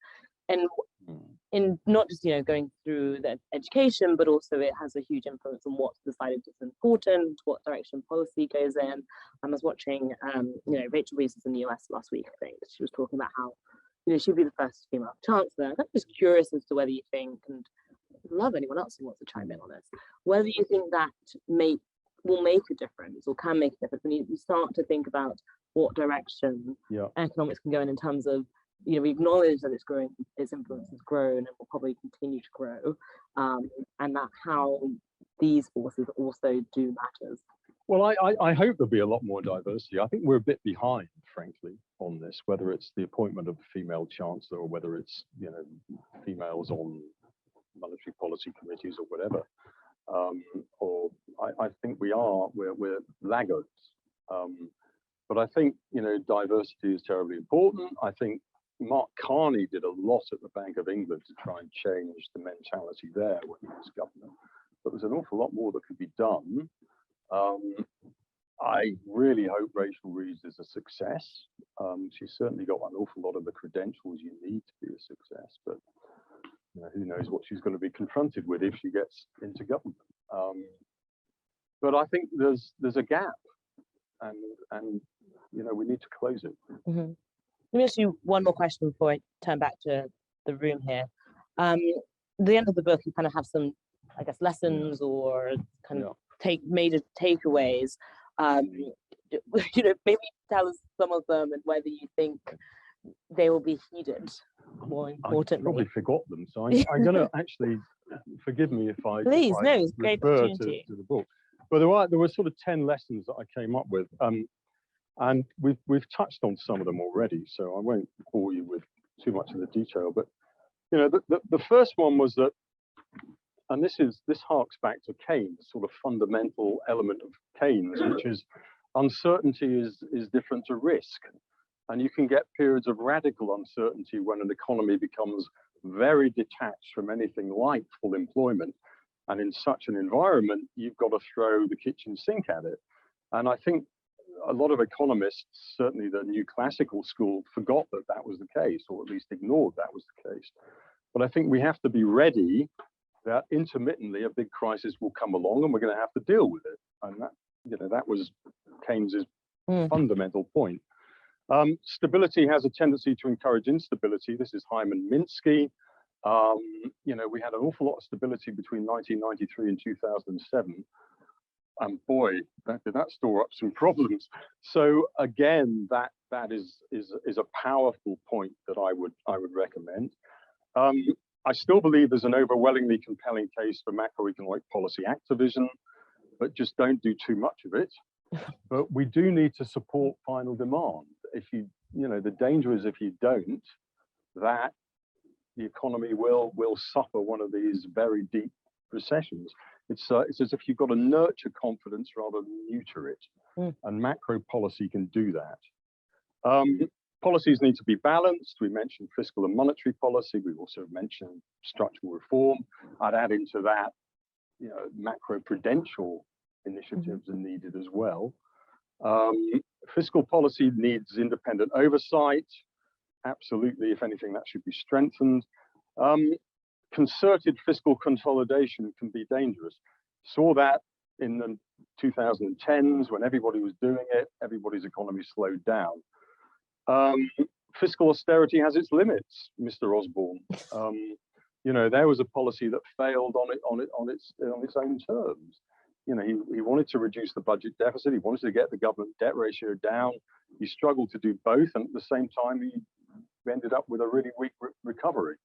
not just, you know, going through the education, but also it has a huge influence on what's decided is important, what direction policy goes in. I was watching, you know, Rachel Reeves was in the US last week, I think. She was talking about how, you know, she'd be the first female chancellor. I'm just curious as to whether you think, and I'd love anyone else who wants to chime in on this, whether you think that will make a difference or can make a difference when you start to think about what direction economics can go in terms of, you know, we acknowledge that it's growing, its influence has grown and will probably continue to grow, and that how these forces also do matters. Well, I hope there'll be a lot more diversity. I think we're a bit behind, frankly, on this, whether it's the appointment of a female chancellor or whether it's, you know, females on monetary policy committees or whatever. Or I think we're laggards. But I think, you know, diversity is terribly important. I think Mark Carney did a lot at the Bank of England to try and change the mentality there when he was governor. But there's an awful lot more that could be done. I really hope Rachel Reeves is a success. She's certainly got an awful lot of the credentials you need to be a success, but you know, who knows what she's going to be confronted with if she gets into government. but I think there's a gap, and you know, we need to close it. Let me ask you one more question before I turn back to the room here. At the end of the book, you kind of have some, I guess, lessons or kind of major takeaways. You know, maybe tell us some of them and whether you think they will be heeded more importantly. I probably forgot them, so I'm going to actually, forgive me if I please, no, it's a great refer opportunity to the book. But there were sort of 10 lessons that I came up with, and we've touched on some of them already, so I won't bore you with too much of the detail. But you know, the first one was that, and this harks back to Keynes, sort of fundamental element of Keynes, which is uncertainty is different to risk. And you can get periods of radical uncertainty when an economy becomes very detached from anything like full employment. And in such an environment, you've got to throw the kitchen sink at it. And I think a lot of economists, certainly the new classical school, forgot that that was the case, or at least ignored that was the case. But I think we have to be ready that intermittently a big crisis will come along and we're going to have to deal with it. And that, you know, that was Keynes's fundamental point. Stability has a tendency to encourage instability. This is Hyman Minsky. You know, we had an awful lot of stability between 1993 and 2007. And boy, did that store up some problems. So again, that is a powerful point that I would recommend. I still believe there's an overwhelmingly compelling case for macroeconomic policy activism, but just don't do too much of it. But we do need to support final demand. If you know, the danger is if you don't, that the economy will suffer one of these very deep recessions. It's as if you've got to nurture confidence rather than neuter it, and macro policy can do that. Policies need to be balanced. We mentioned fiscal and monetary policy. We also mentioned structural reform. I'd add into that, you know, macro-prudential initiatives are needed as well. Fiscal policy needs independent oversight. Absolutely, if anything, that should be strengthened. Concerted fiscal consolidation can be dangerous. Saw that in the 2010s when everybody was doing it, everybody's economy slowed down. Fiscal austerity has its limits, Mr. Osborne. You know, there was a policy that failed on its own terms. You know, he wanted to reduce the budget deficit. He wanted to get the government debt ratio down. He struggled to do both, and at the same time, he ended up with a really weak recovery.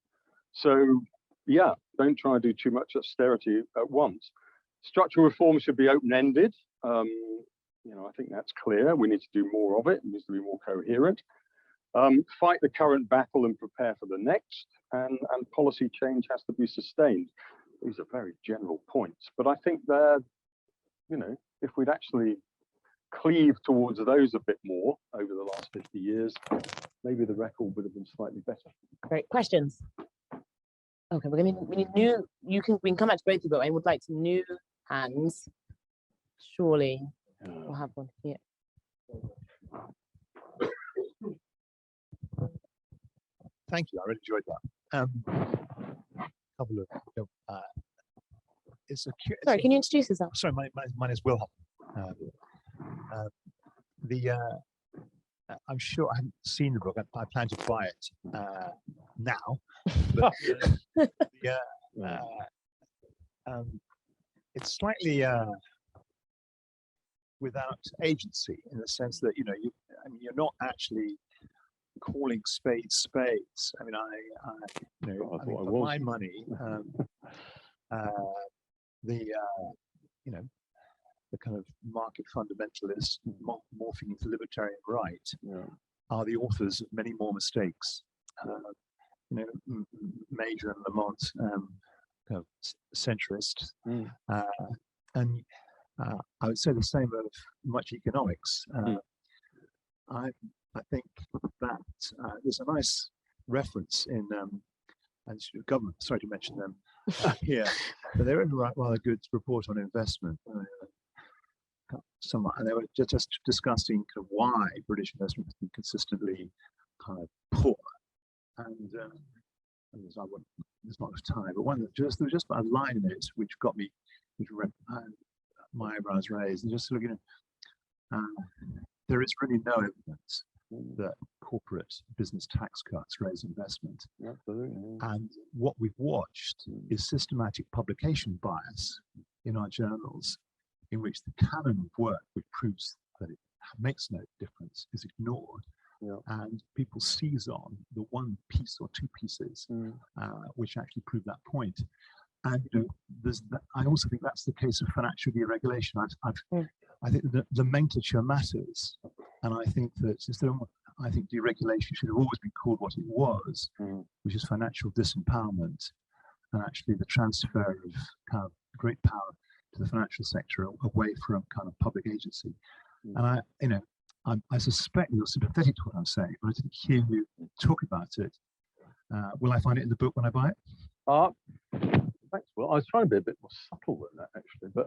So, yeah, don't try and do too much austerity at once. Structural reform should be open-ended. You know, I think that's clear. We need to do more of it. It needs to be more coherent. Fight the current battle and prepare for the next. And policy change has to be sustained. These are very general points, but I think they're, you know, if we'd actually cleave towards those a bit more over the last 50 years, maybe the record would have been slightly better. Great questions. Okay, we need new. We can come back to both of you, but I would like some new hands. Surely we'll have one here. Thank you. I really enjoyed that. Couple of it's a. Sorry, can you introduce yourself? Sorry, my name is Wilhelm. I'm sure I haven't seen the book. I plan to buy it now. But it's slightly without agency in the sense that, you know, you're not actually calling spades spades. I mean, for my money, you know, the kind of market fundamentalists morphing into libertarian right are the authors of many more mistakes. You know, Major and Lamont, kind of centrist, and I would say the same of much economics. I think that there's a nice reference in Institute of Government. Sorry to mention them here, but they wrote a rather good report on investment. And they were just discussing kind of why British investment has been consistently kind of poor. And there's not enough time, but there was just a line in it which got me, my eyebrows raised, and just sort of, there is really no evidence that corporate business tax cuts raise investment. Absolutely. And what we've watched is systematic publication bias in our journals, in which the canon of work, which proves that it makes no difference, is ignored. Yeah. And people seize on the one piece or two pieces which actually prove that point. And I also think that's the case of financial deregulation. I think the nomenclature matters, and I think that I think deregulation should have always been called what it was, which is financial disempowerment, and actually the transfer of kind of great power to the financial sector away from kind of public agency. And I suspect you're sympathetic to what I'm saying, but I didn't hear you talk about it. Will I find it in the book when I buy it? Thanks. Well, I was trying to be a bit more subtle than that, actually. But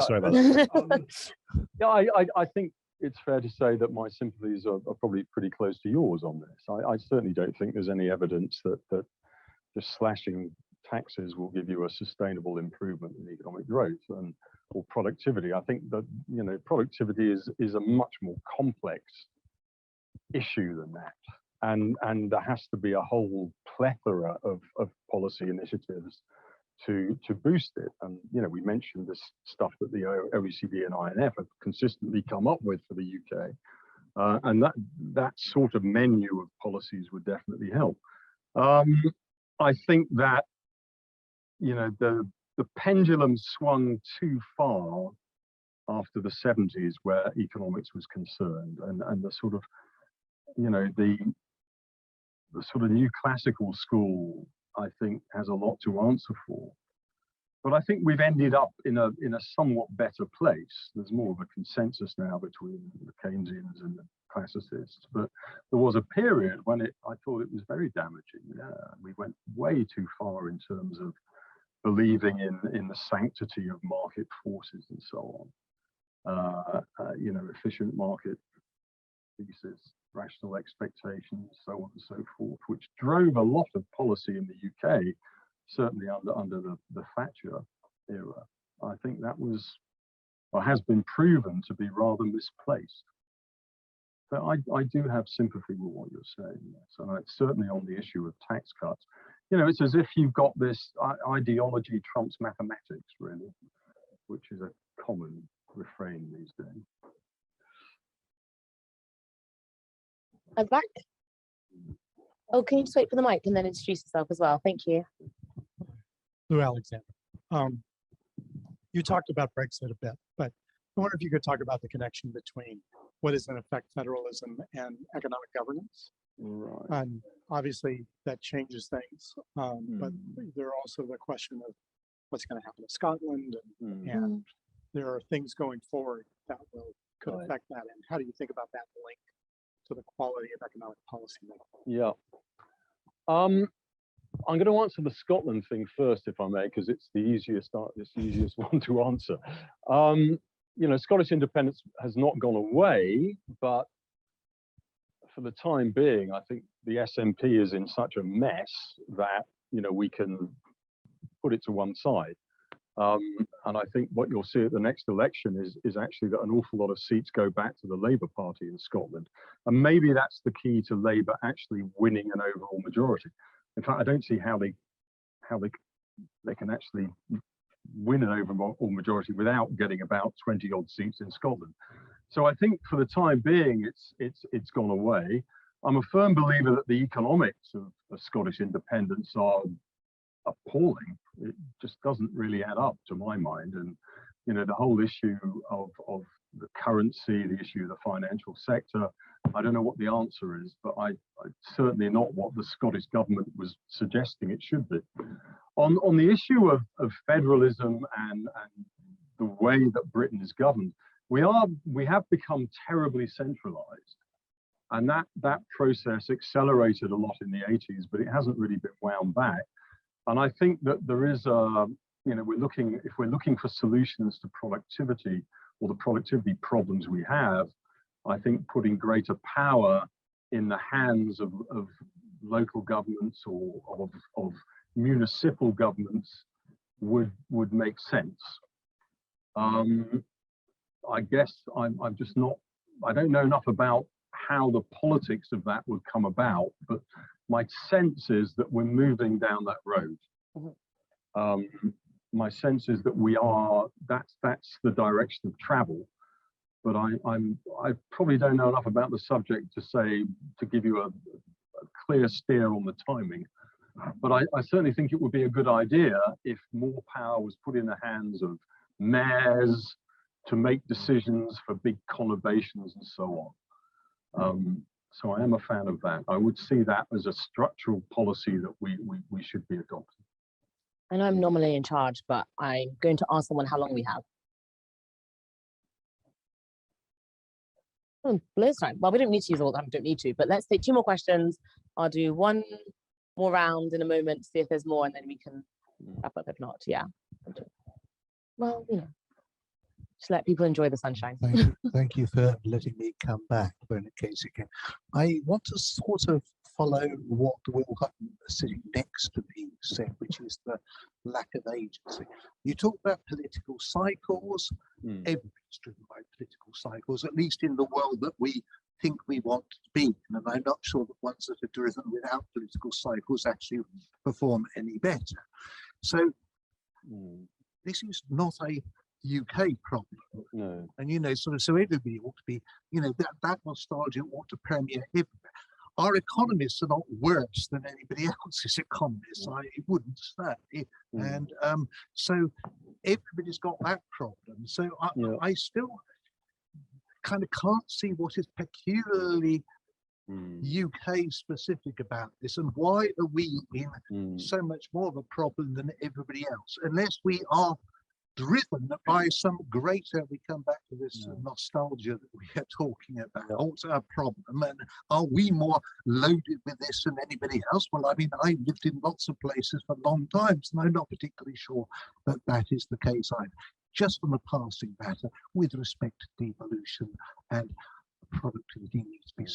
Sorry about that. Yeah, I think it's fair to say that my sympathies are probably pretty close to yours on this. I certainly don't think there's any evidence that just slashing taxes will give you a sustainable improvement in economic growth or productivity. I think that productivity is a much more complex issue than that. And there has to be a whole plethora of policy initiatives to boost it. And we mentioned this stuff that the OECD and INF have consistently come up with for the UK, and that sort of menu of policies would definitely help. I think that the pendulum swung too far after the 70s, where economics was concerned, and the sort of the sort of new classical school, I think, has a lot to answer for. But I think we've ended up in a somewhat better place. There's more of a consensus now between the Keynesians and the classicists. But there was a period when I thought it was very damaging. Yeah, we went way too far in terms of believing in the sanctity of market forces and so on. Efficient market thesis, rational expectations, so on and so forth, which drove a lot of policy in the UK, certainly under the Thatcher era. I think that was, or has been proven to be rather misplaced. So I do have sympathy with what you're saying. So it's certainly on the issue of tax cuts. It's as if you've got this ideology trumps mathematics, really, which is a common refrain these days. At the back. Oh, can you just wait for the mic and then introduce yourself as well? Thank you. Lou Alexander. You talked about Brexit a bit, but I wonder if you could talk about the connection between what is in effect federalism and economic governance. Right. And obviously that changes things, but there are also the question of what's going to happen to Scotland, and there are things going forward that could affect that. And how do you think about that link to the quality of economic policy making? Yeah. I'm going to answer the Scotland thing first, if I may, because it's the easiest one to answer. Scottish independence has not gone away, but for the time being, I think the SNP is in such a mess that we can put it to one side. And I think what you'll see at the next election is actually that an awful lot of seats go back to the Labour Party in Scotland. And maybe that's the key to Labour actually winning an overall majority. In fact, I don't see how they can actually win an overall majority without getting about 20 odd seats in Scotland. So I think for the time being, it's gone away. I'm a firm believer that the economics of Scottish independence are appalling. It just doesn't really add up to my mind. And the whole issue of the currency, the issue of the financial sector, I don't know what the answer is, but I certainly not what the Scottish government was suggesting it should be. On the issue of federalism and the way that Britain is governed, we have become terribly centralized. And that process accelerated a lot in the 80s, but it hasn't really been wound back. And I think that there is if we're looking for solutions to productivity or the productivity problems we have, I think putting greater power in the hands of local governments or of municipal governments would make sense. I guess I'm just not, I don't know enough about how the politics of that would come about, but my sense is that we're moving down that road. My sense is that we are, that's the direction of travel, but I probably don't know enough about the subject to say, to give you a clear steer on the timing. But I certainly think it would be a good idea if more power was put in the hands of mayors to make decisions for big conurbations and so on. So I am a fan of that. I would see that as a structural policy that we should be adopting. I know I'm normally in charge, but I'm going to ask someone how long we have. Oh, Blair's time. Well, we don't need to use all the time, don't need to, but let's take 2 more questions. I'll do 1 more round in a moment to see if there's more, and then we can wrap up if not. Yeah. Well, you know, just let people enjoy the sunshine. Thank you for letting me come back, Bernard Casey again. I want to sort of follow what Will Hutton sitting next to me said, which is the lack of agency. You talk about political cycles. Everybody's driven by political cycles, at least in the world that we think we want to be. And I'm not sure that ones that are driven without political cycles actually perform any better. So this is not a UK problem. No. And, you know, sort of, so everybody ought to be, you know, that nostalgia ought to permeate everywhere. Our economists are not worse than anybody else's economists, I wouldn't say. And so everybody's got that problem. So I still kind of can't see what is peculiarly UK specific about this, and why are we in so much more of a problem than everybody else, unless we are driven by some greater, we come back to this nostalgia that we are talking about, a problem, and are we more loaded with this than anybody else? Well, I mean, I lived in lots of places for long times, and I'm not particularly sure that that is the case either. Just on a passing matter with respect to devolution and productivity needs to be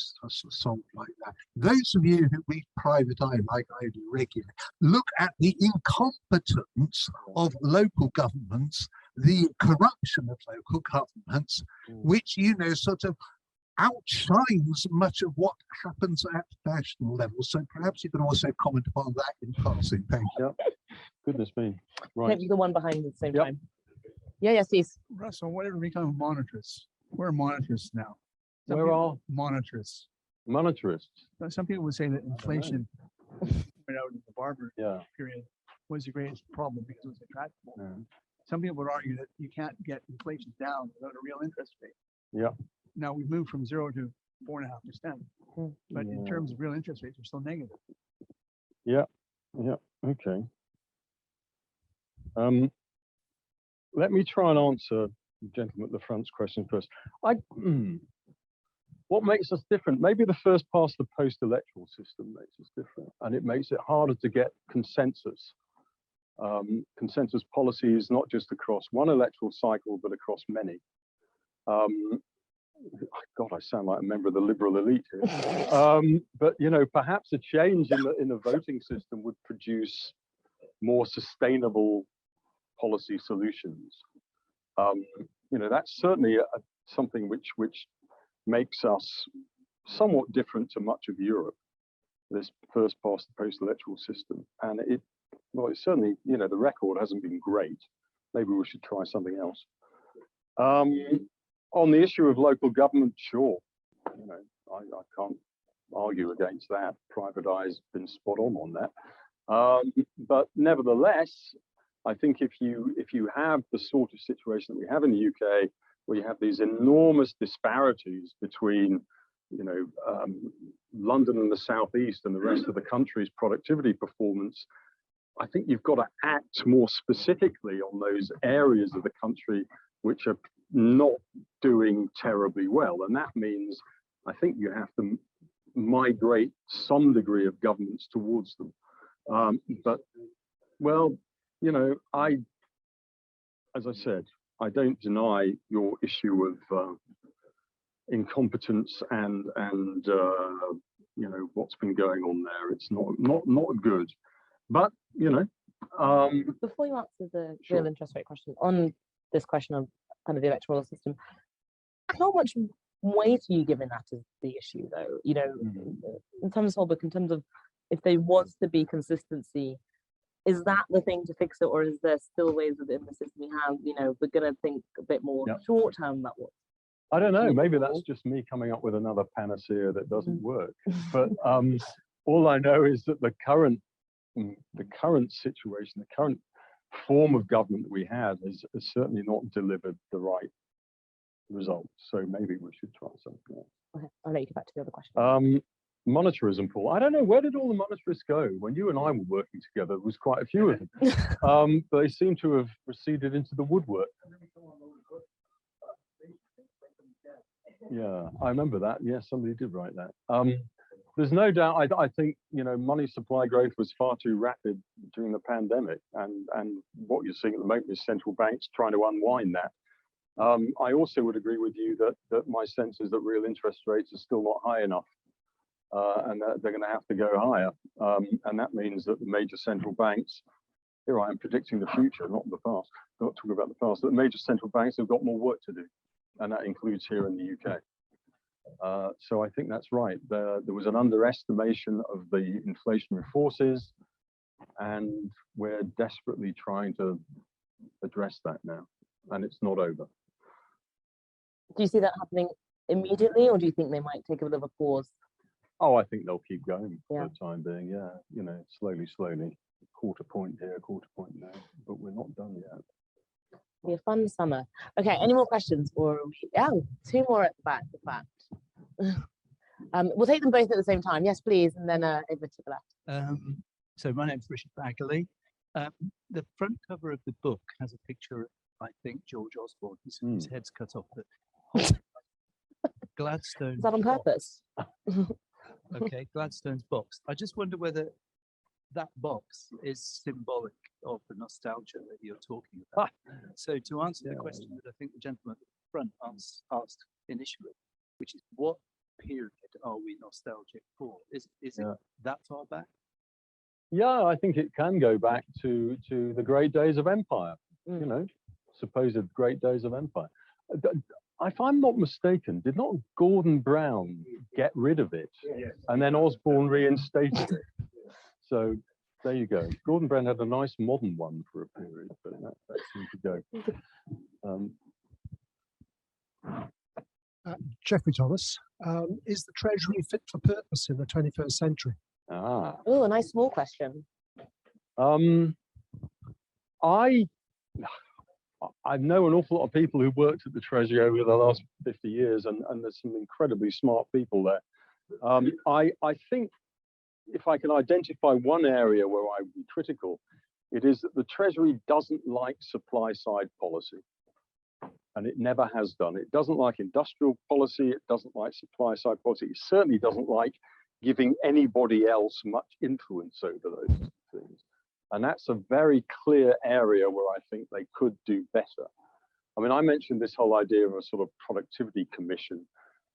solved like that. Those of you who read Private Eye, like I do regularly, look at the incompetence of local governments, the corruption of local governments, which, you know, sort of outshines much of what happens at national level. So perhaps you can also comment upon that in passing. Thank you. Goodness me. Right. The one behind at the same time. Yeah, Steve. Russell, whatever become monitors? We're monitors now. Where are monitors? Monetarists. Some people would say that inflation went out in the Barber period was the greatest problem because it was intractable. Some people would argue that you can't get inflation down without a real interest rate. Now we've moved from 0 to 4.5%, but in terms of real interest rates, we're still negative. Okay. Let me try and answer the gentleman at the front's question first. What makes us different? Maybe the first past the post-electoral system makes us different, and it makes it harder to get consensus. Consensus policies, not just across one electoral cycle, but across many. God, I sound like a member of the liberal elite here. But, you know, perhaps a change in the voting system would produce more sustainable policy solutions. You know, that's certainly something which makes us somewhat different to much of Europe, this first past the post-electoral system. And it's certainly, you know, the record hasn't been great. Maybe we should try something else. On the issue of local government, sure, you know, I can't argue against that. Private Eye's been spot on that. But nevertheless, I think if you have the sort of situation that we have in the UK, where you have these enormous disparities between, you know, London and the southeast and the rest of the country's productivity performance, I think you've got to act more specifically on those areas of the country which are not doing terribly well. And that means I think you have to migrate some degree of governance towards them. But, well, you know, as I said, I don't deny your issue of incompetence and you know, what's been going on there. It's not good. But, you know, before you answer the real interest rate question, on this question of kind of the electoral system. How much weight are you giving that as the issue, though? You know, in terms of Holbrook, in terms of if there was to be consistency, is that the thing to fix it, or is there still ways within the system we have? You know, we're going to think a bit more short term about what. I don't know. Maybe that's just me coming up with another panacea that doesn't work. But all I know is that the current situation, the current form of government that we have, has certainly not delivered the right results. So maybe we should try something else. Okay, I'll let you get back to the other question. Monetarism, Paul. I don't know, where did all the monetarists go? When you and I were working together, there was quite a few of them. But they seem to have receded into the woodwork. Yeah, I remember that. Yes, somebody did write that. There's no doubt. I think, you know, money supply growth was far too rapid during the pandemic, and what you're seeing at the moment is central banks trying to unwind that. I also would agree with you that my sense is that real interest rates are still not high enough, and that they're going to have to go higher. And that means that the major central banks, here I am predicting the future, not the past, not talking about the past, that the major central banks have got more work to do, and that includes here in the UK. So I think that's right. There was an underestimation of the inflationary forces, and we're desperately trying to address that now, and it's not over. Do you see that happening immediately, or do you think they might take a bit of a pause? Oh, I think they'll keep going for the time being. Yeah, you know, slowly, quarter point here, quarter point there, but we're not done yet. Be a fun summer. Okay, any more questions? Or two more at the back. We'll take them both at the same time. Yes, please, and then over to the left. So my name's Richard Bagley. The front cover of the book has a picture of, I think, George Osborne. His head's cut off. But Gladstone. Is that on purpose? Okay, Gladstone's box. I just wonder whether that box is symbolic of the nostalgia that you're talking about. So to answer the question that I think the gentleman at the front asked initially, which is what period are we nostalgic for? Is it that far back? Yeah, I think it can go back to the great days of empire, you know, supposed great days of empire. If I'm not mistaken, did not Gordon Brown get rid of it? And then Osborne reinstated it. So there you go. Gordon Brown had a nice modern one for a period, but that seemed to go. Jeffrey Thomas, is the Treasury fit for purpose in the 21st century? Oh, a nice small question. I know an awful lot of people who worked at the Treasury over the last 50 years, and there's some incredibly smart people there. I think if I can identify one area where I would be critical, it is that the Treasury doesn't like supply side policy, and it never has done. It doesn't like industrial policy, it doesn't like supply side policy, it certainly doesn't like giving anybody else much influence over those things. And that's a very clear area where I think they could do better. I mean, I mentioned this whole idea of a sort of productivity commission.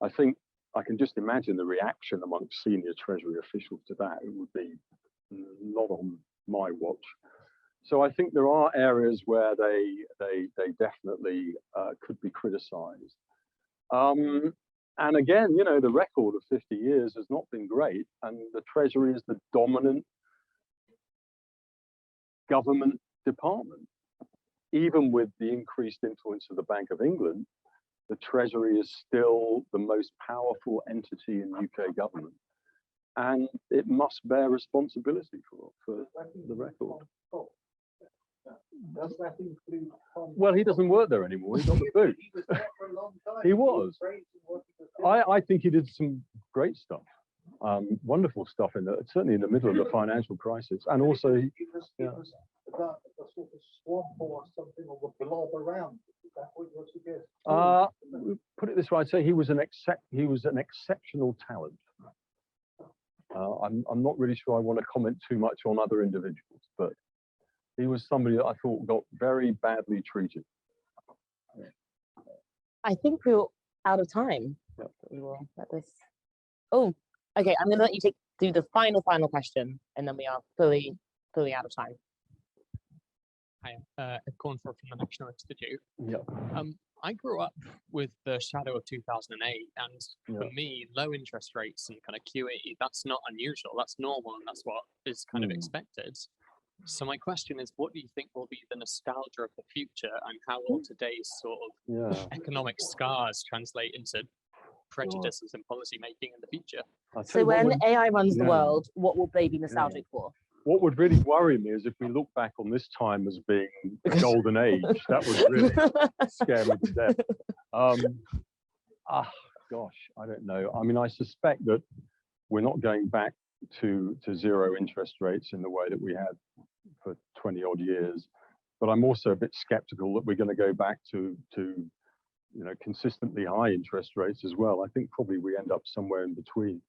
I think I can just imagine the reaction amongst senior Treasury officials to that. It would be not on my watch. So I think there are areas where they definitely could be criticized. And again, you know, the record of 50 years has not been great, and the Treasury is the dominant government department. Even with the increased influence of the Bank of England, the Treasury is still the most powerful entity in UK government, and it must bear responsibility for the record. Does that include? Well, he doesn't work there anymore. He's on the boot. He was there for a long time. He was. I think he did some great stuff, wonderful stuff certainly in the middle of the financial crisis, and also he was a sort of swamp or something, or a blob around. Is that what you're suggesting? Put it this way, I'd say he was an exceptional talent. I'm not really sure I want to comment too much on other individuals, but he was somebody that I thought got very badly treated. I think we're out of time. Yep. We will let this. Oh, okay. I'm going to let you do the final question, and then we are fully out of time. Hi, Ed Cornford from the National Institute. Yeah. I grew up with the shadow of 2008, and for me, low interest rates and kind of QE, that's not unusual. That's normal, and that's what is kind of expected. So my question is, what do you think will be the nostalgia of the future, and how will today's sort of economic scars translate into prejudices in policy making in the future? So when AI runs the world, what will they be nostalgic for? What would really worry me is if we look back on this time as being a golden age. That would really scare me to death. Gosh, I don't know. I mean, I suspect that we're not going back to zero interest rates in the way that we had for 20 odd years. But I'm also a bit skeptical that we're going to go back to consistently high interest rates as well. I think probably we end up somewhere in between.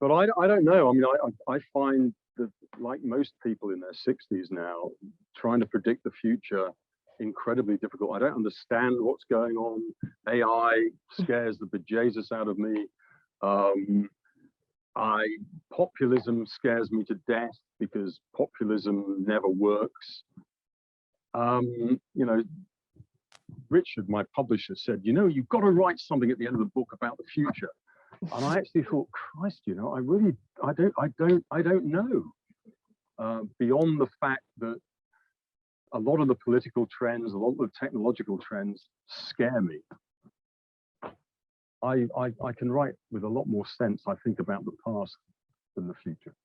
But I don't know. I mean, I find that, like most people in their 60s now, trying to predict the future incredibly difficult. I don't understand what's going on. AI scares the bejesus out of me. Populism scares me to death because populism never works. Richard, my publisher, said, you've got to write something at the end of the book about the future. And I actually thought, Christ, I don't know. Beyond the fact that a lot of the political trends, a lot of the technological trends scare me. I can write with a lot more sense, I think, about the past than the future.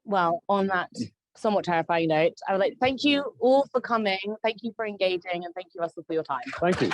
Well, on that somewhat terrifying note, I would like to thank you all for coming. Thank you for engaging, and thank you, Russell, for your time. Thank you.